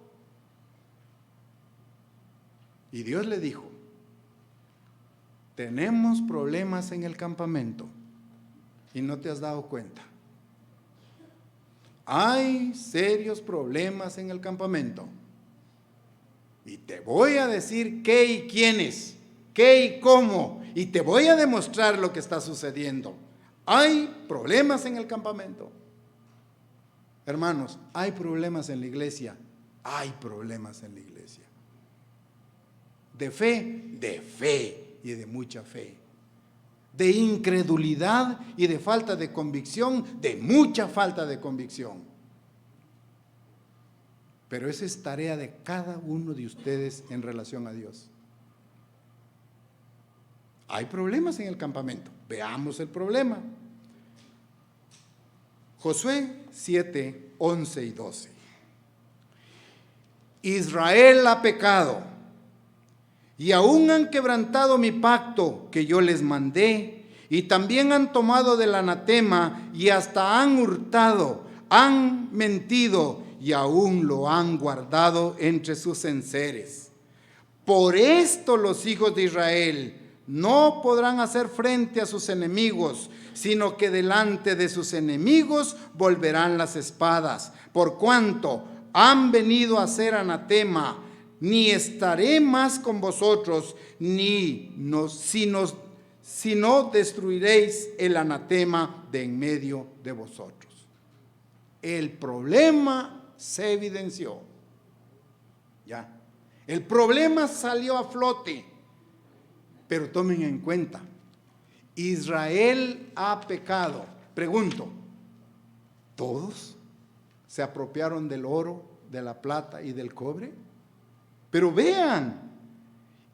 Speaker 1: y Dios le dijo, tenemos problemas en el campamento y no te has dado cuenta. Hay serios problemas en el campamento y te voy a decir qué y quiénes, qué y cómo, y te voy a demostrar lo que está sucediendo. Hay problemas en el campamento. Hermanos, hay problemas en la iglesia, hay problemas en la iglesia. De fe y de mucha fe. De incredulidad y de falta de convicción, de mucha falta de convicción. Pero esa es tarea de cada uno de ustedes en relación a Dios. Hay problemas en el campamento, veamos el problema. Josué 7, 11 y 12. Israel ha pecado y aún han quebrantado mi pacto que yo les mandé, y también han tomado del anatema y hasta han hurtado, han mentido y aún lo han guardado entre sus enseres. Por esto los hijos de Israel no podrán hacer frente a sus enemigos, sino que delante de sus enemigos volverán las espadas, por cuanto han venido a ser anatema. Ni estaré más con vosotros, si no destruiréis el anatema de en medio de vosotros. El problema se evidenció. Ya. El problema salió a flote. Pero tomen en cuenta, Israel ha pecado. Pregunto, ¿todos se apropiaron del oro, de la plata y del cobre? Pero vean,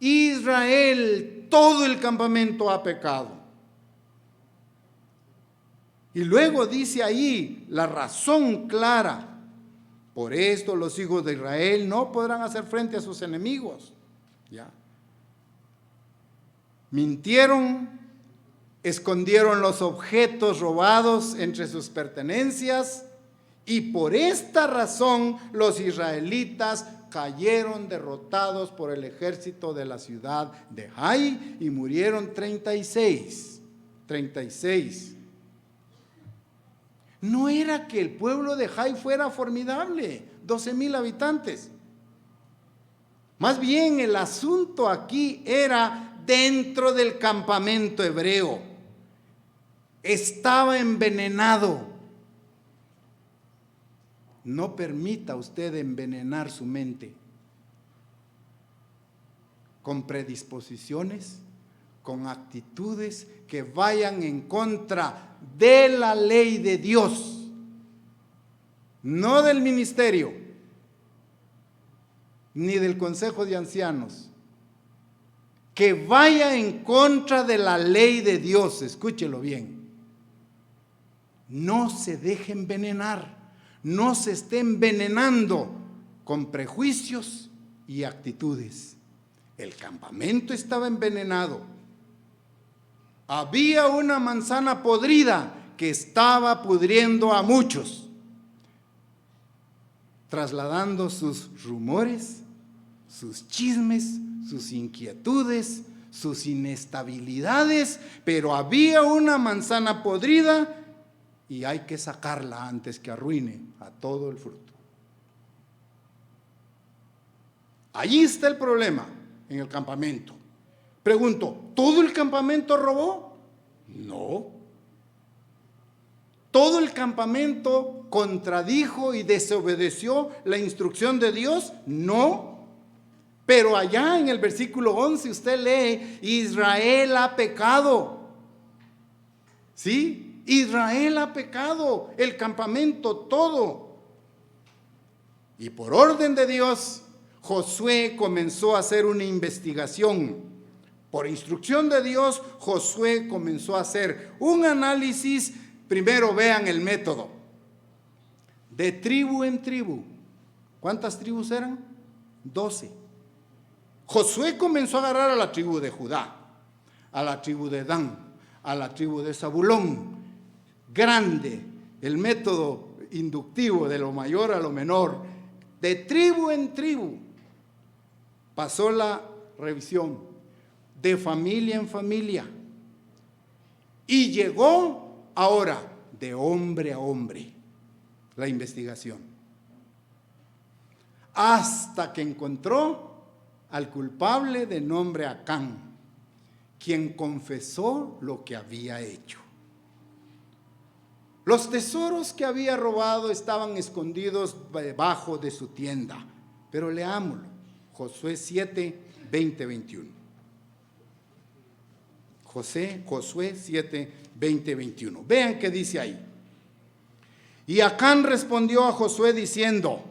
Speaker 1: Israel, todo el campamento ha pecado. Y luego dice ahí la razón clara. Por esto los hijos de Israel no podrán hacer frente a sus enemigos. ¿Ya? Mintieron, escondieron los objetos robados entre sus pertenencias, y por esta razón los israelitas cayeron derrotados por el ejército de la ciudad de Jai y murieron 36. No era que el pueblo de Jai fuera formidable, 12,000 habitantes. Más bien el asunto aquí era dentro del campamento hebreo. Estaba envenenado. No permita usted envenenar su mente con predisposiciones, con actitudes que vayan en contra de la ley de Dios, no del ministerio, ni del consejo de ancianos, que vaya en contra de la ley de Dios. Escúchelo bien. No se deje envenenar. No se esté envenenando con prejuicios y actitudes. El campamento estaba envenenado. Había una manzana podrida que estaba pudriendo a muchos, trasladando sus rumores, sus chismes, sus inquietudes, sus inestabilidades, pero había una manzana podrida y hay que sacarla antes que arruine a todo el fruto. Allí está el problema en el campamento. Pregunto, ¿todo el campamento robó? No. ¿Todo el campamento contradijo y desobedeció la instrucción de Dios? No. Pero allá en el versículo 11 usted lee, Israel ha pecado. ¿Sí? Israel ha pecado, el campamento todo. Y por orden de Dios, Josué comenzó a hacer una investigación. Por instrucción de Dios, Josué comenzó a hacer un análisis. Primero vean el método. De tribu en tribu. ¿Cuántas tribus eran? 12. Josué comenzó a agarrar a la tribu de Judá, a la tribu de Dan, a la tribu de Zabulón. Grande, el método inductivo de lo mayor a lo menor. De tribu en tribu. Pasó la revisión. De familia en familia. Y llegó ahora de hombre a hombre la investigación. Hasta que encontró al culpable de nombre Acán, quien confesó lo que había hecho. Los tesoros que había robado estaban escondidos debajo de su tienda. Pero leámoslo. Josué 7, 20, 21. Josué 7, 20, 21. Vean qué dice ahí. Y Acán respondió a Josué diciendo: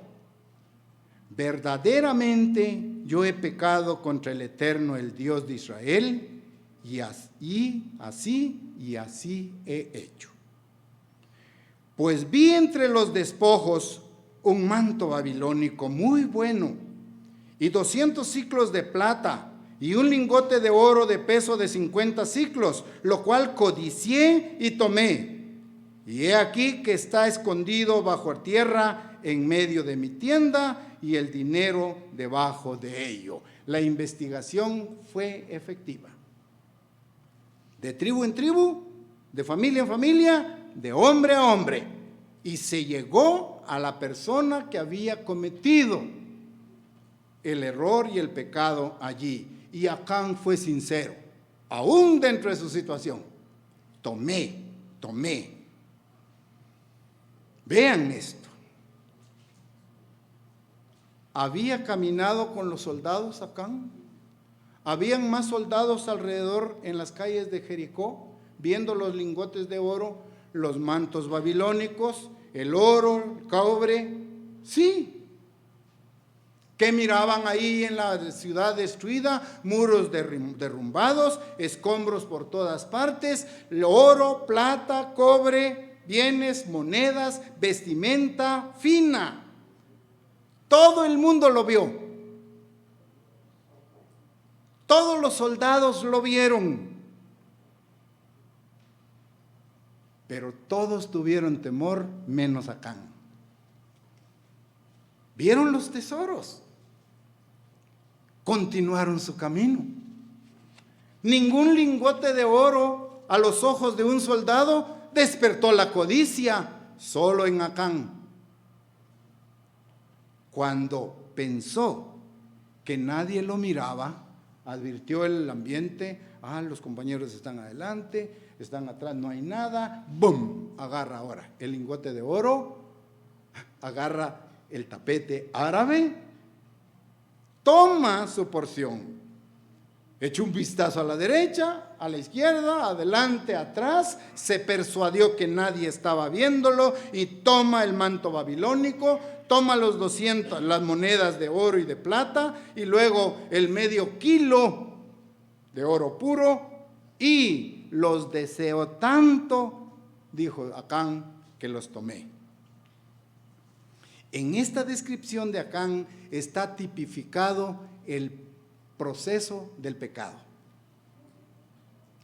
Speaker 1: verdaderamente yo he pecado contra el Eterno, el Dios de Israel, y así he hecho. Pues vi entre los despojos un manto babilónico muy bueno, y 200 siclos de plata, y un lingote de oro de peso de 50 siclos, lo cual codicié y tomé. Y he aquí que está escondido bajo tierra en medio de mi tienda, y el dinero debajo de ello. La investigación fue efectiva. De tribu en tribu, de familia en familia, de hombre a hombre. Y se llegó a la persona que había cometido el error y el pecado allí. Y Acán fue sincero, aún dentro de su situación. Tomé. Vean esto. ¿Había caminado con los soldados Acán? ¿Habían más soldados alrededor en las calles de Jericó, viendo los lingotes de oro, los mantos babilónicos, el oro, el cobre? Sí. ¿Qué miraban ahí en la ciudad destruida? Muros derrumbados, escombros por todas partes, oro, plata, cobre, bienes, monedas, vestimenta fina. Todo el mundo lo vio. Todos los soldados lo vieron. Pero todos tuvieron temor, menos Acán. Vieron los tesoros. Continuaron su camino. Ningún lingote de oro a los ojos de un soldado despertó la codicia, solo en Acán. Cuando pensó que nadie lo miraba, advirtió el ambiente: los compañeros están adelante, están atrás, no hay nada. ¡Bum! Agarra ahora el lingote de oro, agarra el tapete árabe, toma su porción, echó un vistazo a la derecha, a la izquierda, adelante, atrás, se persuadió que nadie estaba viéndolo y toma el manto babilónico, toma los 200, las monedas de oro y de plata, y luego el medio kilo de oro puro, y los deseo tanto, dijo Acán, que los tomé. En esta descripción de Acán está tipificado el proceso del pecado.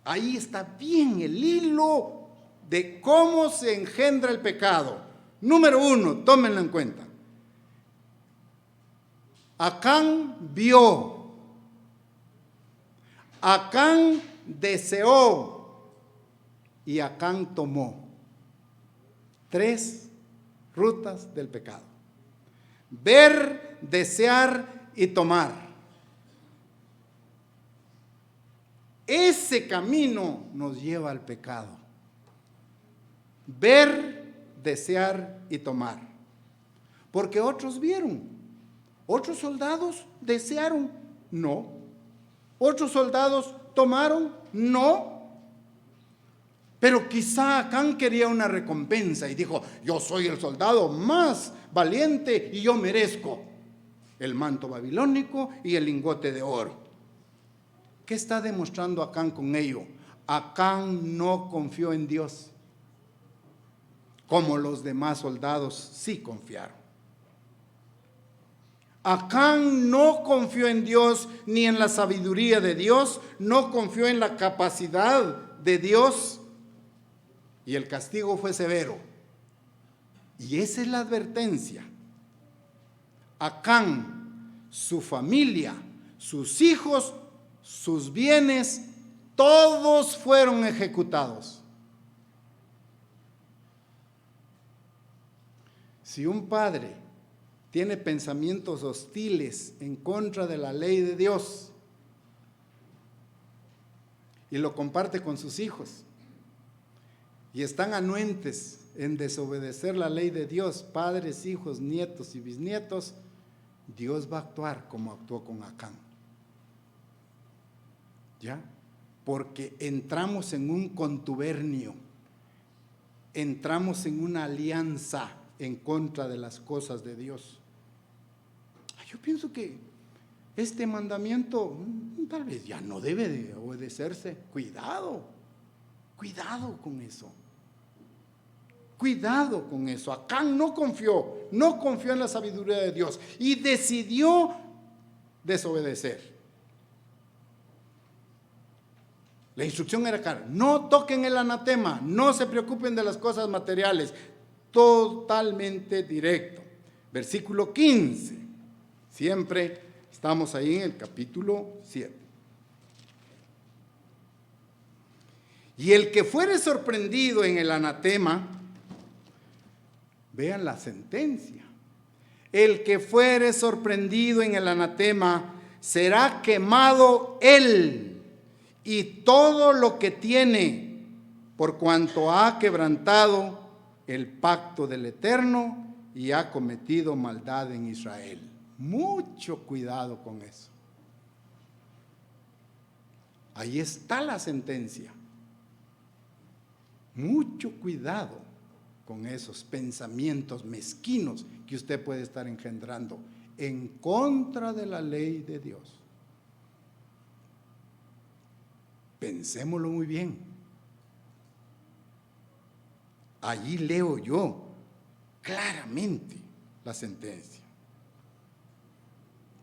Speaker 1: Ahí está bien el hilo de cómo se engendra el pecado. Número 1, tómenlo en cuenta. Acán vio, Acán deseó y Acán tomó. 3 rutas del pecado: ver, desear y tomar. Ese camino nos lleva al pecado. Ver, desear y tomar. Porque otros vieron, otros soldados desearon, no. Otros soldados tomaron, no. Pero quizá Acán quería una recompensa y dijo: yo soy el soldado más valiente y yo merezco el manto babilónico y el lingote de oro. ¿Qué está demostrando Acán con ello? Acán no confió en Dios, como los demás soldados sí confiaron. Acán no confió en Dios ni en la sabiduría de Dios, no confió en la capacidad de Dios, y el castigo fue severo. Y esa es la advertencia. Acán, su familia, sus hijos, sus bienes, todos fueron ejecutados. Si un padre tiene pensamientos hostiles en contra de la ley de Dios y lo comparte con sus hijos, y están anuentes en desobedecer la ley de Dios, padres, hijos, nietos y bisnietos, Dios va a actuar como actuó con Acán. ¿Ya? Porque entramos en un contubernio, entramos en una alianza en contra de las cosas de Dios. Yo pienso que este mandamiento tal vez ya no debe de obedecerse. Cuidado con eso. Cuidado con eso. Acán no confió en la sabiduría de Dios y decidió desobedecer. La instrucción era clara: no toquen el anatema, no se preocupen de las cosas materiales. Totalmente directo. Versículo 15. Siempre estamos ahí en el capítulo 7. Y el que fuere sorprendido en el anatema, vean la sentencia, el que fuere sorprendido en el anatema será quemado él y todo lo que tiene, por cuanto ha quebrantado el pacto del Eterno y ha cometido maldad en Israel. Mucho cuidado con eso. Ahí está la sentencia. Mucho cuidado con esos pensamientos mezquinos que usted puede estar engendrando en contra de la ley de Dios. Pensémoslo muy bien. Allí leo yo claramente la sentencia.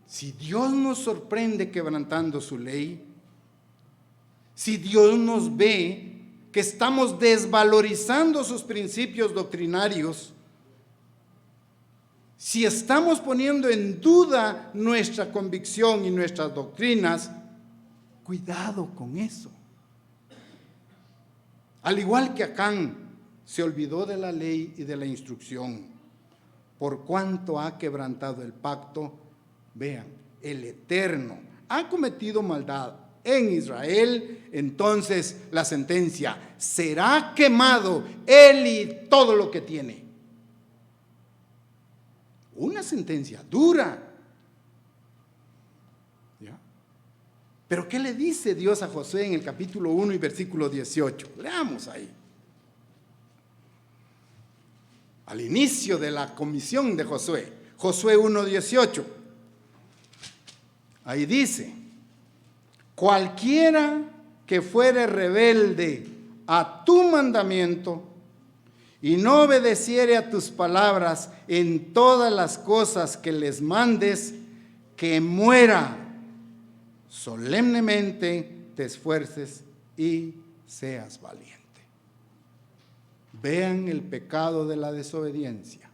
Speaker 1: Si Dios nos sorprende quebrantando su ley, si Dios nos ve que estamos desvalorizando sus principios doctrinarios, si estamos poniendo en duda nuestra convicción y nuestras doctrinas, cuidado con eso. Al igual que Acán se olvidó de la ley y de la instrucción, por cuanto ha quebrantado el pacto, vean, el Eterno ha cometido maldad en Israel, entonces la sentencia: será quemado él y todo lo que tiene. Una sentencia dura. ¿Ya? Pero ¿qué le dice Dios a Josué en el capítulo 1 y versículo 18? Leamos ahí. Al inicio de la comisión de Josué, Josué 1:18. Ahí dice: cualquiera que fuere rebelde a tu mandamiento y no obedeciere a tus palabras en todas las cosas que les mandes, que muera. Solemnemente te esfuerces y seas valiente. Vean el pecado de la desobediencia.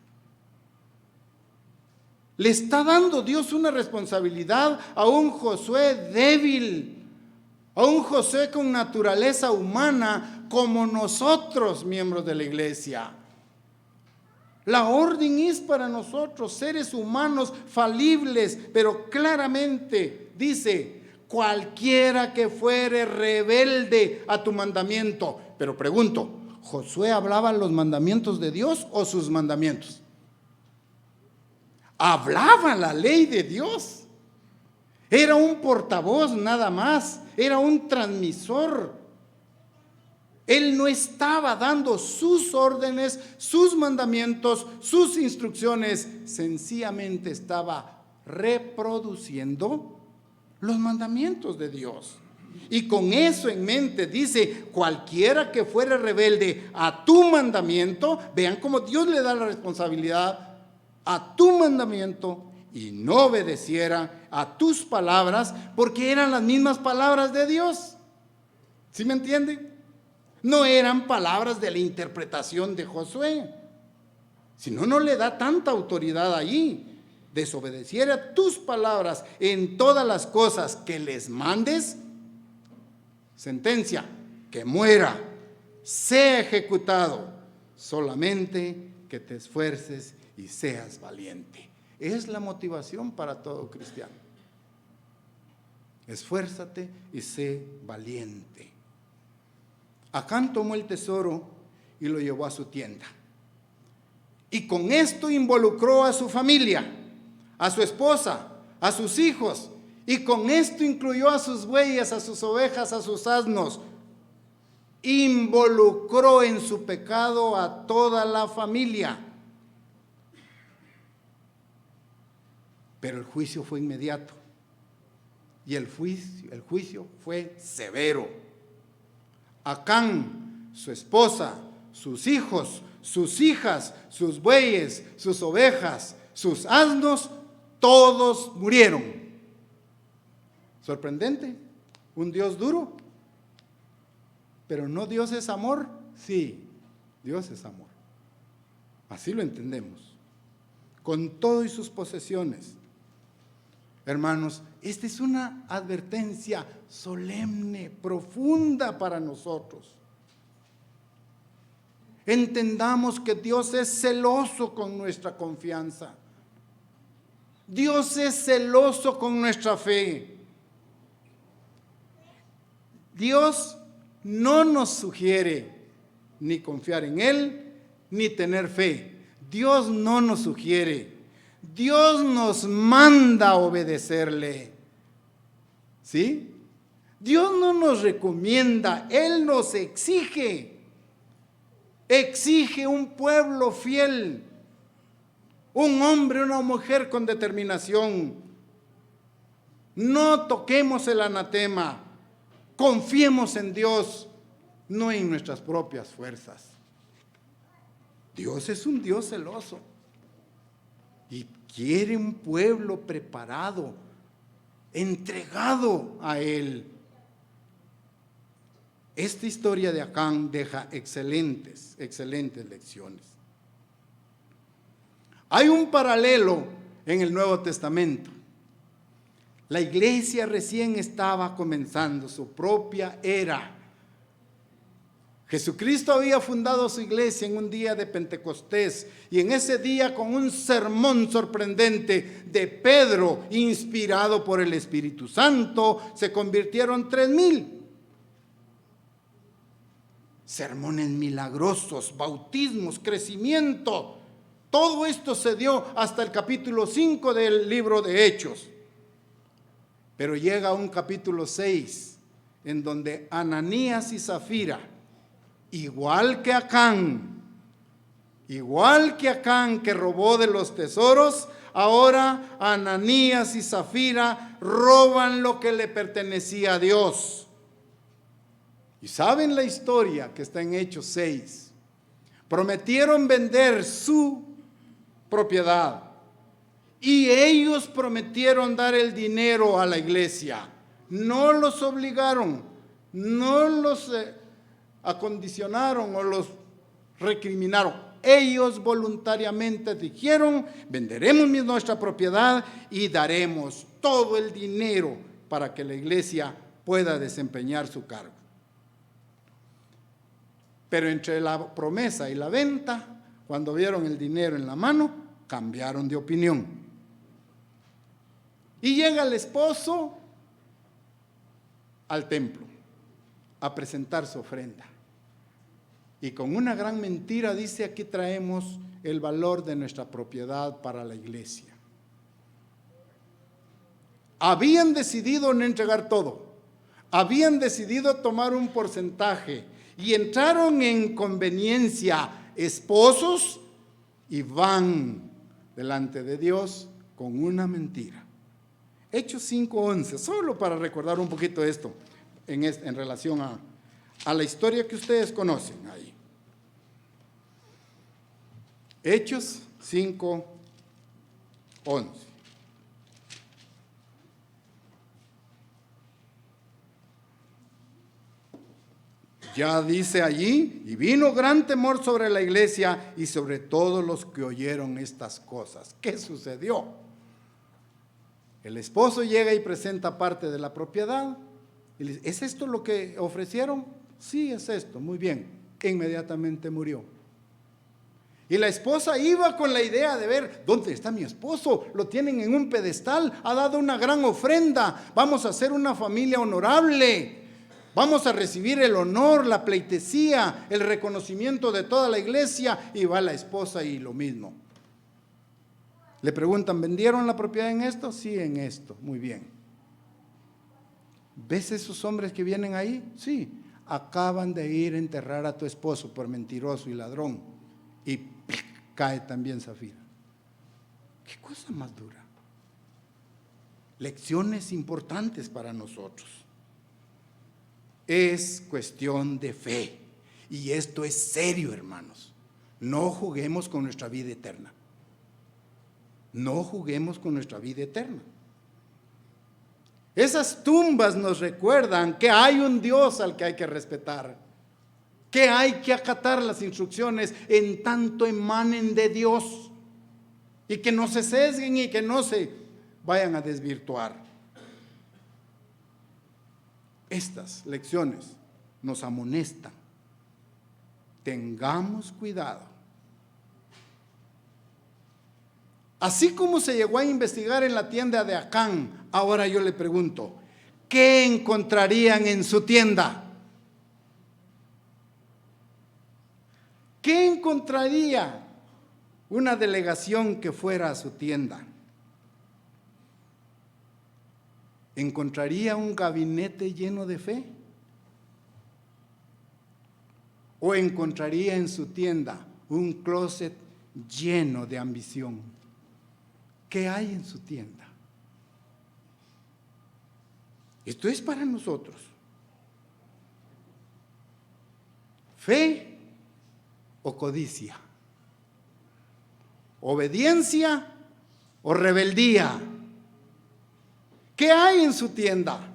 Speaker 1: Le está dando Dios una responsabilidad a un Josué débil, a un Josué con naturaleza humana como nosotros, miembros de la iglesia. La orden es para nosotros, seres humanos falibles, pero claramente dice: cualquiera que fuere rebelde a tu mandamiento. Pero pregunto, ¿Josué hablaba los mandamientos de Dios o sus mandamientos? Hablaba la ley de Dios. Era un portavoz nada más, era un transmisor. Él no estaba dando sus órdenes, sus mandamientos, sus instrucciones. Sencillamente estaba reproduciendo los mandamientos de Dios. Y con eso en mente dice, cualquiera que fuere rebelde a tu mandamiento, vean cómo Dios le da la responsabilidad, a tu mandamiento, y no obedeciera a tus palabras, porque eran las mismas palabras de Dios. ¿Sí me entienden? No eran palabras de la interpretación de Josué. Si no, no le da tanta autoridad allí. Desobedeciera tus palabras en todas las cosas que les mandes, sentencia, que muera, sea ejecutado, solamente que te esfuerces y seas valiente. Es la motivación para todo cristiano. Esfuérzate y sé valiente. Acán tomó el tesoro y lo llevó a su tienda. Y con esto involucró a su familia, a su esposa, a sus hijos. Y con esto incluyó a sus bueyes, a sus ovejas, a sus asnos. Involucró en su pecado a toda la familia. Pero el juicio fue inmediato. Y el juicio fue severo. Acán, su esposa, sus hijos, sus hijas, sus bueyes, sus ovejas, sus asnos, todos murieron. Sorprendente, un Dios duro. Pero no, Dios es amor. Sí, Dios es amor. Así lo entendemos. Con todo y sus posesiones. Hermanos, esta es una advertencia solemne, profunda para nosotros. Entendamos que Dios es celoso con nuestra confianza. Dios es celoso con nuestra fe. Dios no nos sugiere ni confiar en Él, ni tener fe. Dios no nos sugiere. Dios nos manda a obedecerle. ¿Sí? Dios no nos recomienda, Él nos exige. Exige un pueblo fiel, un hombre, una mujer con determinación. No toquemos el anatema, confiemos en Dios, no en nuestras propias fuerzas. Dios es un Dios celoso y quiere un pueblo preparado, entregado a Él. Esta historia de Acán deja excelentes lecciones. Hay un paralelo en el Nuevo Testamento. La iglesia recién estaba comenzando su propia era. Jesucristo había fundado su iglesia en un día de Pentecostés, y en ese día, con un sermón sorprendente de Pedro, inspirado por el Espíritu Santo, se convirtieron 3,000. Sermones milagrosos, bautismos, crecimiento. Todo esto se dio hasta el capítulo 5 del libro de Hechos. Pero llega un capítulo 6, en donde Ananías y Zafira, igual que Acán que robó de los tesoros, ahora Ananías y Zafira roban lo que le pertenecía a Dios. Y saben la historia que está en Hechos 6. Prometieron vender su propiedad y ellos prometieron dar el dinero a la iglesia. No los obligaron, no los acondicionaron o los recriminaron. Ellos voluntariamente dijeron: venderemos nuestra propiedad y daremos todo el dinero para que la iglesia pueda desempeñar su cargo. Pero entre la promesa y la venta, cuando vieron el dinero en la mano, cambiaron de opinión. Y llega el esposo al templo a presentar su ofrenda. Y con una gran mentira dice: aquí traemos el valor de nuestra propiedad para la iglesia. Habían decidido no entregar todo. Habían decidido tomar un porcentaje. y entraron en conveniencia esposos y van delante de Dios con una mentira. Hechos 5:11, solo para recordar un poquito esto en relación a la historia que ustedes conocen ahí. Hechos 5:11. Ya dice allí, y vino gran temor sobre la iglesia y sobre todos los que oyeron estas cosas. ¿Qué sucedió? El esposo llega y presenta parte de la propiedad. Y le dice, ¿es esto lo que ofrecieron? Sí, es esto, muy bien. Inmediatamente murió. Y la esposa iba con la idea de ver, ¿dónde está mi esposo? Lo tienen en un pedestal, ha dado una gran ofrenda, vamos a hacer una familia honorable. Vamos a recibir el honor, la pleitesía, el reconocimiento de toda la iglesia. Y va la esposa y lo mismo. Le preguntan, ¿vendieron la propiedad en esto? Sí, en esto. Muy bien. ¿Ves esos hombres que vienen ahí? Sí. Acaban de ir a enterrar a tu esposo por mentiroso y ladrón. Y cae también Zafira. ¿Qué cosa más dura? Lecciones importantes para nosotros. Es cuestión de fe. Y esto es serio, hermanos. No juguemos con nuestra vida eterna. No juguemos con nuestra vida eterna. Esas tumbas nos recuerdan que hay un Dios al que hay que respetar, que hay que acatar las instrucciones en tanto emanen de Dios y que no se sesguen y que no se vayan a desvirtuar. Estas lecciones nos amonestan. Tengamos cuidado. Así como se llegó a investigar en la tienda de Acán, ahora yo le pregunto, ¿qué encontrarían en su tienda? ¿Qué encontraría una delegación que fuera a su tienda? ¿Encontraría un gabinete lleno de fe? ¿O encontraría en su tienda un closet lleno de ambición? ¿Qué hay en su tienda? Esto es para nosotros. ¿Fe o codicia? ¿Obediencia o rebeldía? ¿Qué hay en su tienda?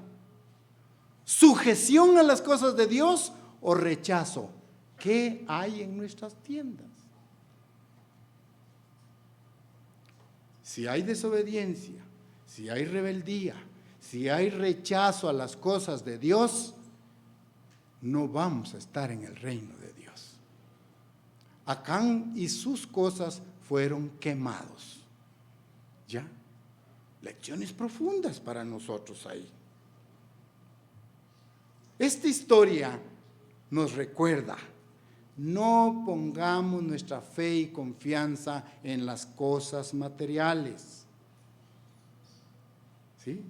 Speaker 1: ¿Sujeción a las cosas de Dios o rechazo? ¿Qué hay en nuestras tiendas? Si hay desobediencia, si hay rebeldía, si hay rechazo a las cosas de Dios, no vamos a estar en el reino de Dios. Acán y sus cosas fueron quemados. ¿Ya? Lecciones profundas para nosotros ahí. Esta historia nos recuerda, no pongamos nuestra fe y confianza en las cosas materiales. ¿Sí?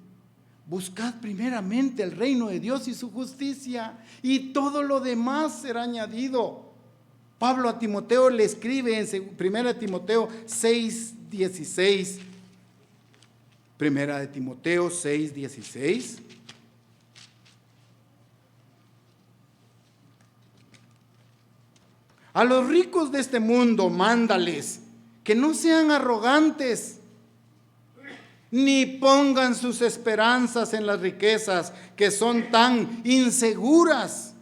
Speaker 1: Buscad primeramente el reino de Dios y su justicia, y todo lo demás será añadido. Pablo a Timoteo le escribe en 1 Timoteo 6:16. 1 Timoteo 6:16. A los ricos de este mundo, mándales que no sean arrogantes, ni pongan sus esperanzas en las riquezas que son tan inseguras,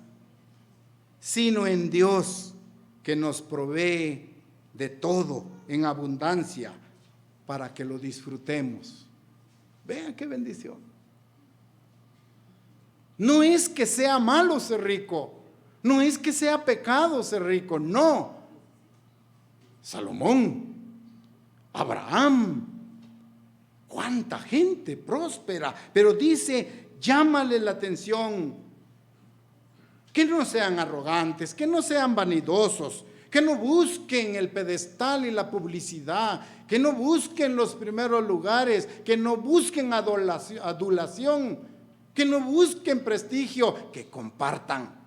Speaker 1: sino en Dios, que nos provee de todo en abundancia para que lo disfrutemos. Vean qué bendición. No es que sea malo ser rico, no es que sea pecado ser rico, no. Salomón, Abraham, cuánta gente próspera, pero dice, llámale la atención, que no sean arrogantes, que no sean vanidosos, que no busquen el pedestal y la publicidad, que no busquen los primeros lugares, que no busquen adulación, que no busquen prestigio, que compartan,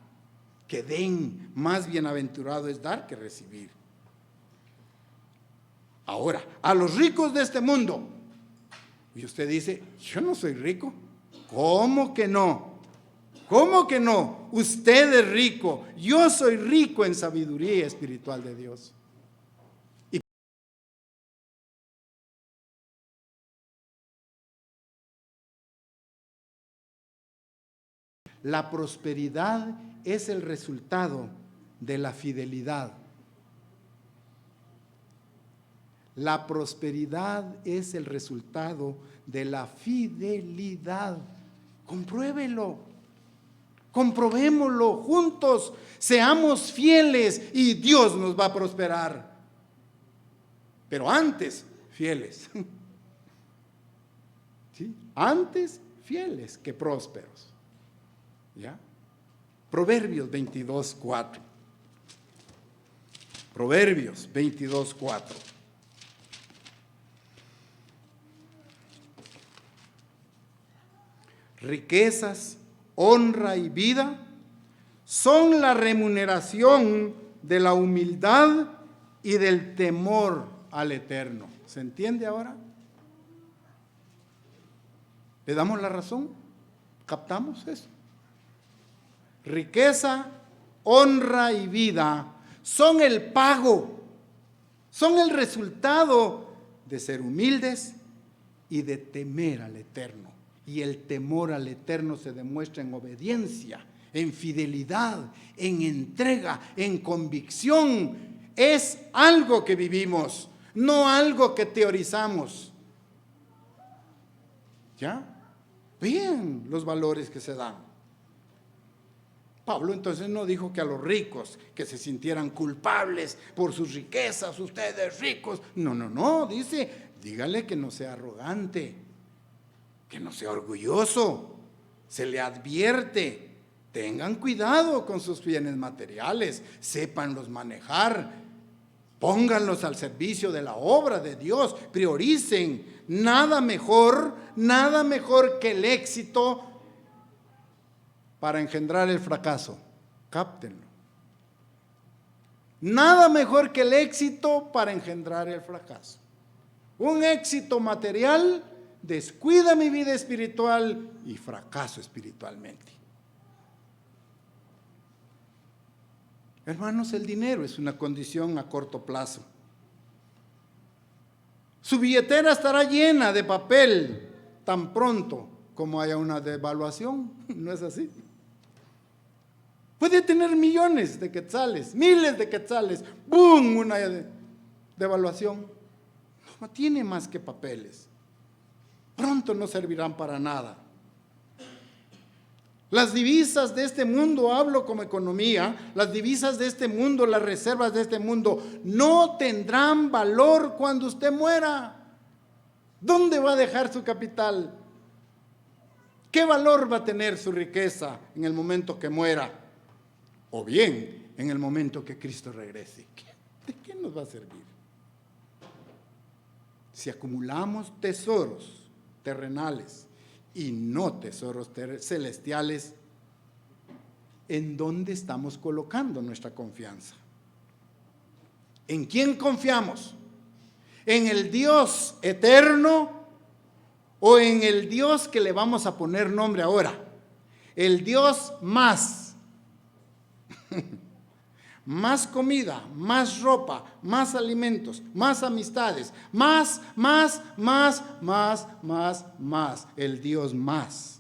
Speaker 1: que den, más bienaventurado es dar que recibir. Ahora, a los ricos de este mundo, y usted dice, yo no soy rico. ¿Cómo que no? ¿Cómo que no? Usted es rico, yo soy rico en sabiduría espiritual de Dios. La prosperidad es el resultado de la fidelidad. La prosperidad es el resultado de la fidelidad. Compruébelo, comprobémoslo juntos, seamos fieles y Dios nos va a prosperar. Pero antes, fieles. ¿Sí? Antes, fieles que prósperos. ¿Ya? Proverbios 22:4. Proverbios 22:4. Riquezas, honra y vida son la remuneración de la humildad y del temor al Eterno. ¿Se entiende ahora? ¿Le damos la razón? ¿Captamos eso? Riqueza, honra y vida son el pago, son el resultado de ser humildes y de temer al Eterno. Y el temor al Eterno se demuestra en obediencia, en fidelidad, en entrega, en convicción. Es algo que vivimos, no algo que teorizamos. ¿Ya? Vean los valores que se dan. Pablo entonces no dijo que a los ricos que se sintieran culpables por sus riquezas, ustedes ricos. No, dice, dígale que no sea arrogante, que no sea orgulloso. Se le advierte, tengan cuidado con sus bienes materiales, sépanlos manejar, pónganlos al servicio de la obra de Dios, prioricen. Nada mejor que el éxito para engendrar el fracaso. Cáptenlo. Nada mejor que el éxito para engendrar el fracaso. Un éxito material descuida mi vida espiritual y fracaso espiritualmente. Hermanos, el dinero es una condición a corto plazo. Su billetera estará llena de papel tan pronto como haya una devaluación. ¿No es así? Puede tener millones de quetzales, miles de quetzales, ¡boom!, una devaluación. No tiene más que papeles. Pronto no servirán para nada. Las divisas de este mundo, hablo como economía, las divisas de este mundo, las reservas de este mundo, no tendrán valor cuando usted muera. ¿Dónde va a dejar su capital? ¿Qué valor va a tener su riqueza en el momento que muera? O bien, en el momento que Cristo regrese. ¿De qué nos va a servir? Si acumulamos tesoros terrenales y no tesoros celestiales, ¿en dónde estamos colocando nuestra confianza? ¿En quién confiamos? ¿En el Dios eterno o en el Dios que le vamos a poner nombre ahora? El Dios más. Más comida, más ropa, más alimentos, más amistades, más, el Dios más.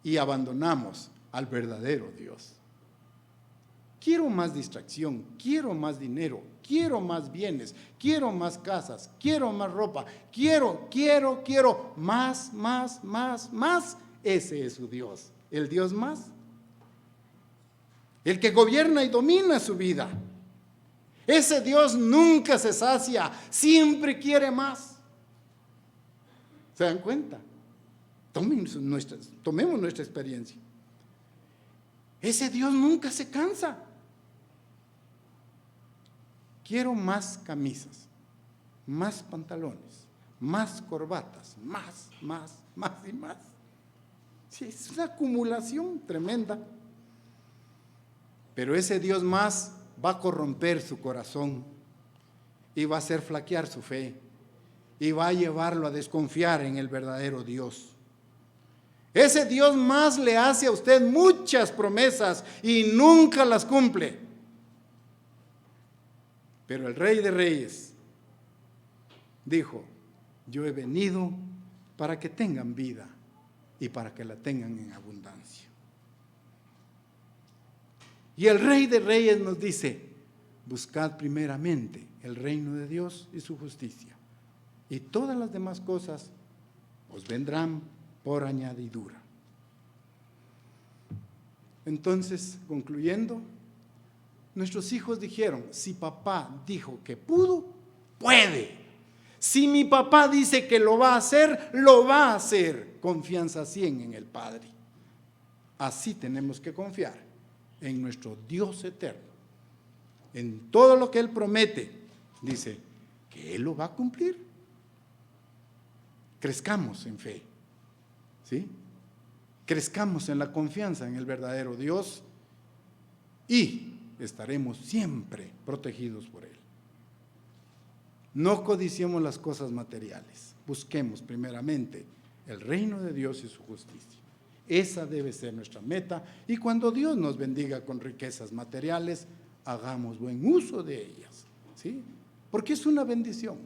Speaker 1: Y abandonamos al verdadero Dios. Quiero más distracción, quiero más dinero, quiero más bienes, quiero más casas, quiero más ropa, quiero, más. Ese es su Dios, el Dios más. El que gobierna y domina su vida. Ese Dios nunca se sacia, siempre quiere más. ¿Se dan cuenta? Tomemos nuestra experiencia. Ese Dios nunca se cansa. Quiero más camisas, más pantalones, más corbatas, más y más. Sí, es una acumulación tremenda. Pero ese Dios más va a corromper su corazón y va a hacer flaquear su fe y va a llevarlo a desconfiar en el verdadero Dios. Ese Dios más le hace a usted muchas promesas y nunca las cumple. Pero el Rey de Reyes dijo: yo he venido para que tengan vida y para que la tengan en abundancia. Y el Rey de Reyes nos dice: buscad primeramente el reino de Dios y su justicia, y todas las demás cosas os vendrán por añadidura. Entonces, concluyendo, nuestros hijos dijeron: si papá dijo que pudo, puede. Si mi papá dice que lo va a hacer, lo va a hacer. Confianza 100 en el Padre. Así tenemos que confiar en nuestro Dios eterno. En todo lo que Él promete, dice que Él lo va a cumplir. Crezcamos en fe, ¿sí? Crezcamos en la confianza en el verdadero Dios y estaremos siempre protegidos por Él. No codiciemos las cosas materiales, busquemos primeramente el reino de Dios y su justicia. Esa debe ser nuestra meta, y cuando Dios nos bendiga con riquezas materiales, hagamos buen uso de ellas, ¿sí? Porque es una bendición.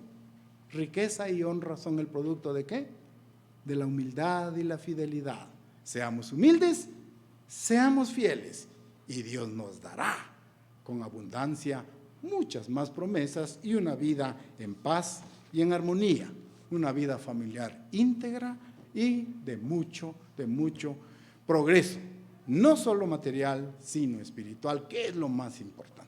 Speaker 1: Riqueza y honra son el producto ¿de qué? De la humildad y la fidelidad. Seamos humildes, seamos fieles, y Dios nos dará con abundancia muchas más promesas y una vida en paz y en armonía, una vida familiar íntegra y de mucho progreso, no solo material, sino espiritual, que es lo más importante.